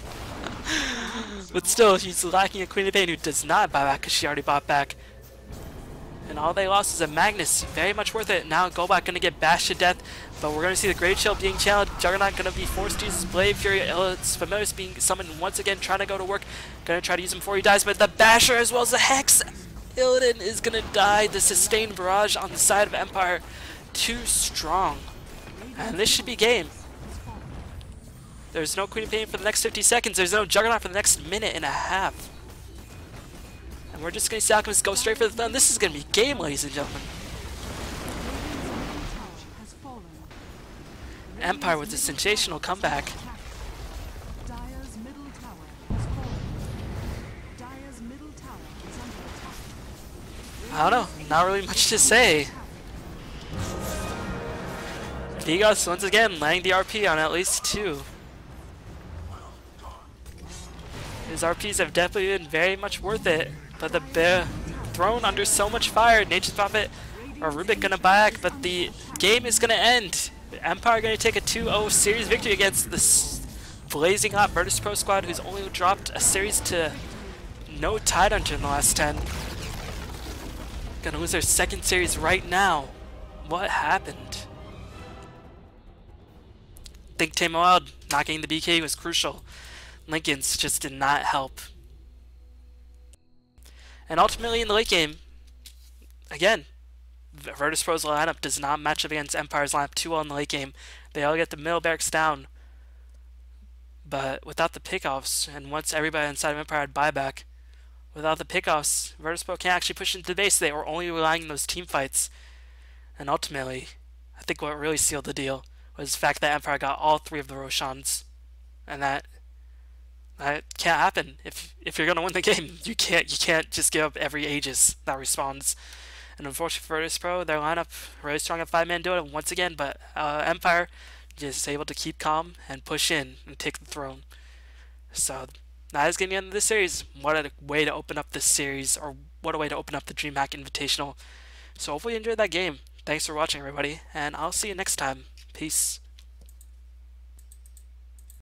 But still, he's lacking a Queen of Pain who does not buy back, because she already bought back. And all they lost is a Magnus. Very much worth it. Now Golbat going to get bashed to death, but we're going to see the Great Shield being challenged. Juggernaut going to be forced to use his Blade Fury. It's Familiar's being summoned once again, trying to go to work. Going to try to use him before he dies, but the Basher as well as the Hex. Illidan is going to die. The sustained barrage on the side of Empire. Too strong. And this should be game. There's no Queen of Pain for the next 50 seconds. There's no Juggernaut for the next minute and a half. And we're just going to see Alchemist go straight for the thumb. This is going to be game, ladies and gentlemen. Empire with a sensational comeback. I don't know. Not really much to say. Vigos once again laying the RP on at least 2. His RPs have definitely been very much worth it, but the bear thrown under so much fire. Nature's Prophet or Rubik gonna back, but the game is gonna end. Empire gonna take a 2-0 series victory against this blazing hot Virtus.Pro squad, who's only dropped a series to no Tidehunter in the last 10. Gonna lose their 2nd series right now. What happened? I think Tame Wild not getting the BK was crucial. Lincoln's just did not help. And ultimately in the late game, again, Virtus.Pro's lineup does not match up against Empire's lineup too well in the late game. They all get the middle barracks down. But without the pickoffs, and once everybody inside of Empire had buyback, without the pickoffs, Virtus.Pro can't actually push into the base. They were only relying on those team fights. And ultimately, I think what really sealed the deal was the fact that Empire got all 3 of the Roshans. And that can't happen. If you're gonna win the game, you can't just give up every Aegis that responds. And unfortunately for Virtus.Pro, their lineup really strong at 5-man duo once again, but Empire just able to keep calm and push in and take the throne. So that is going to be the end of this series. What a way to open up this series, or what a way to open up the Dreamhack Invitational. So hopefully you enjoyed that game. Thanks for watching, everybody, and I'll see you next time. Peace.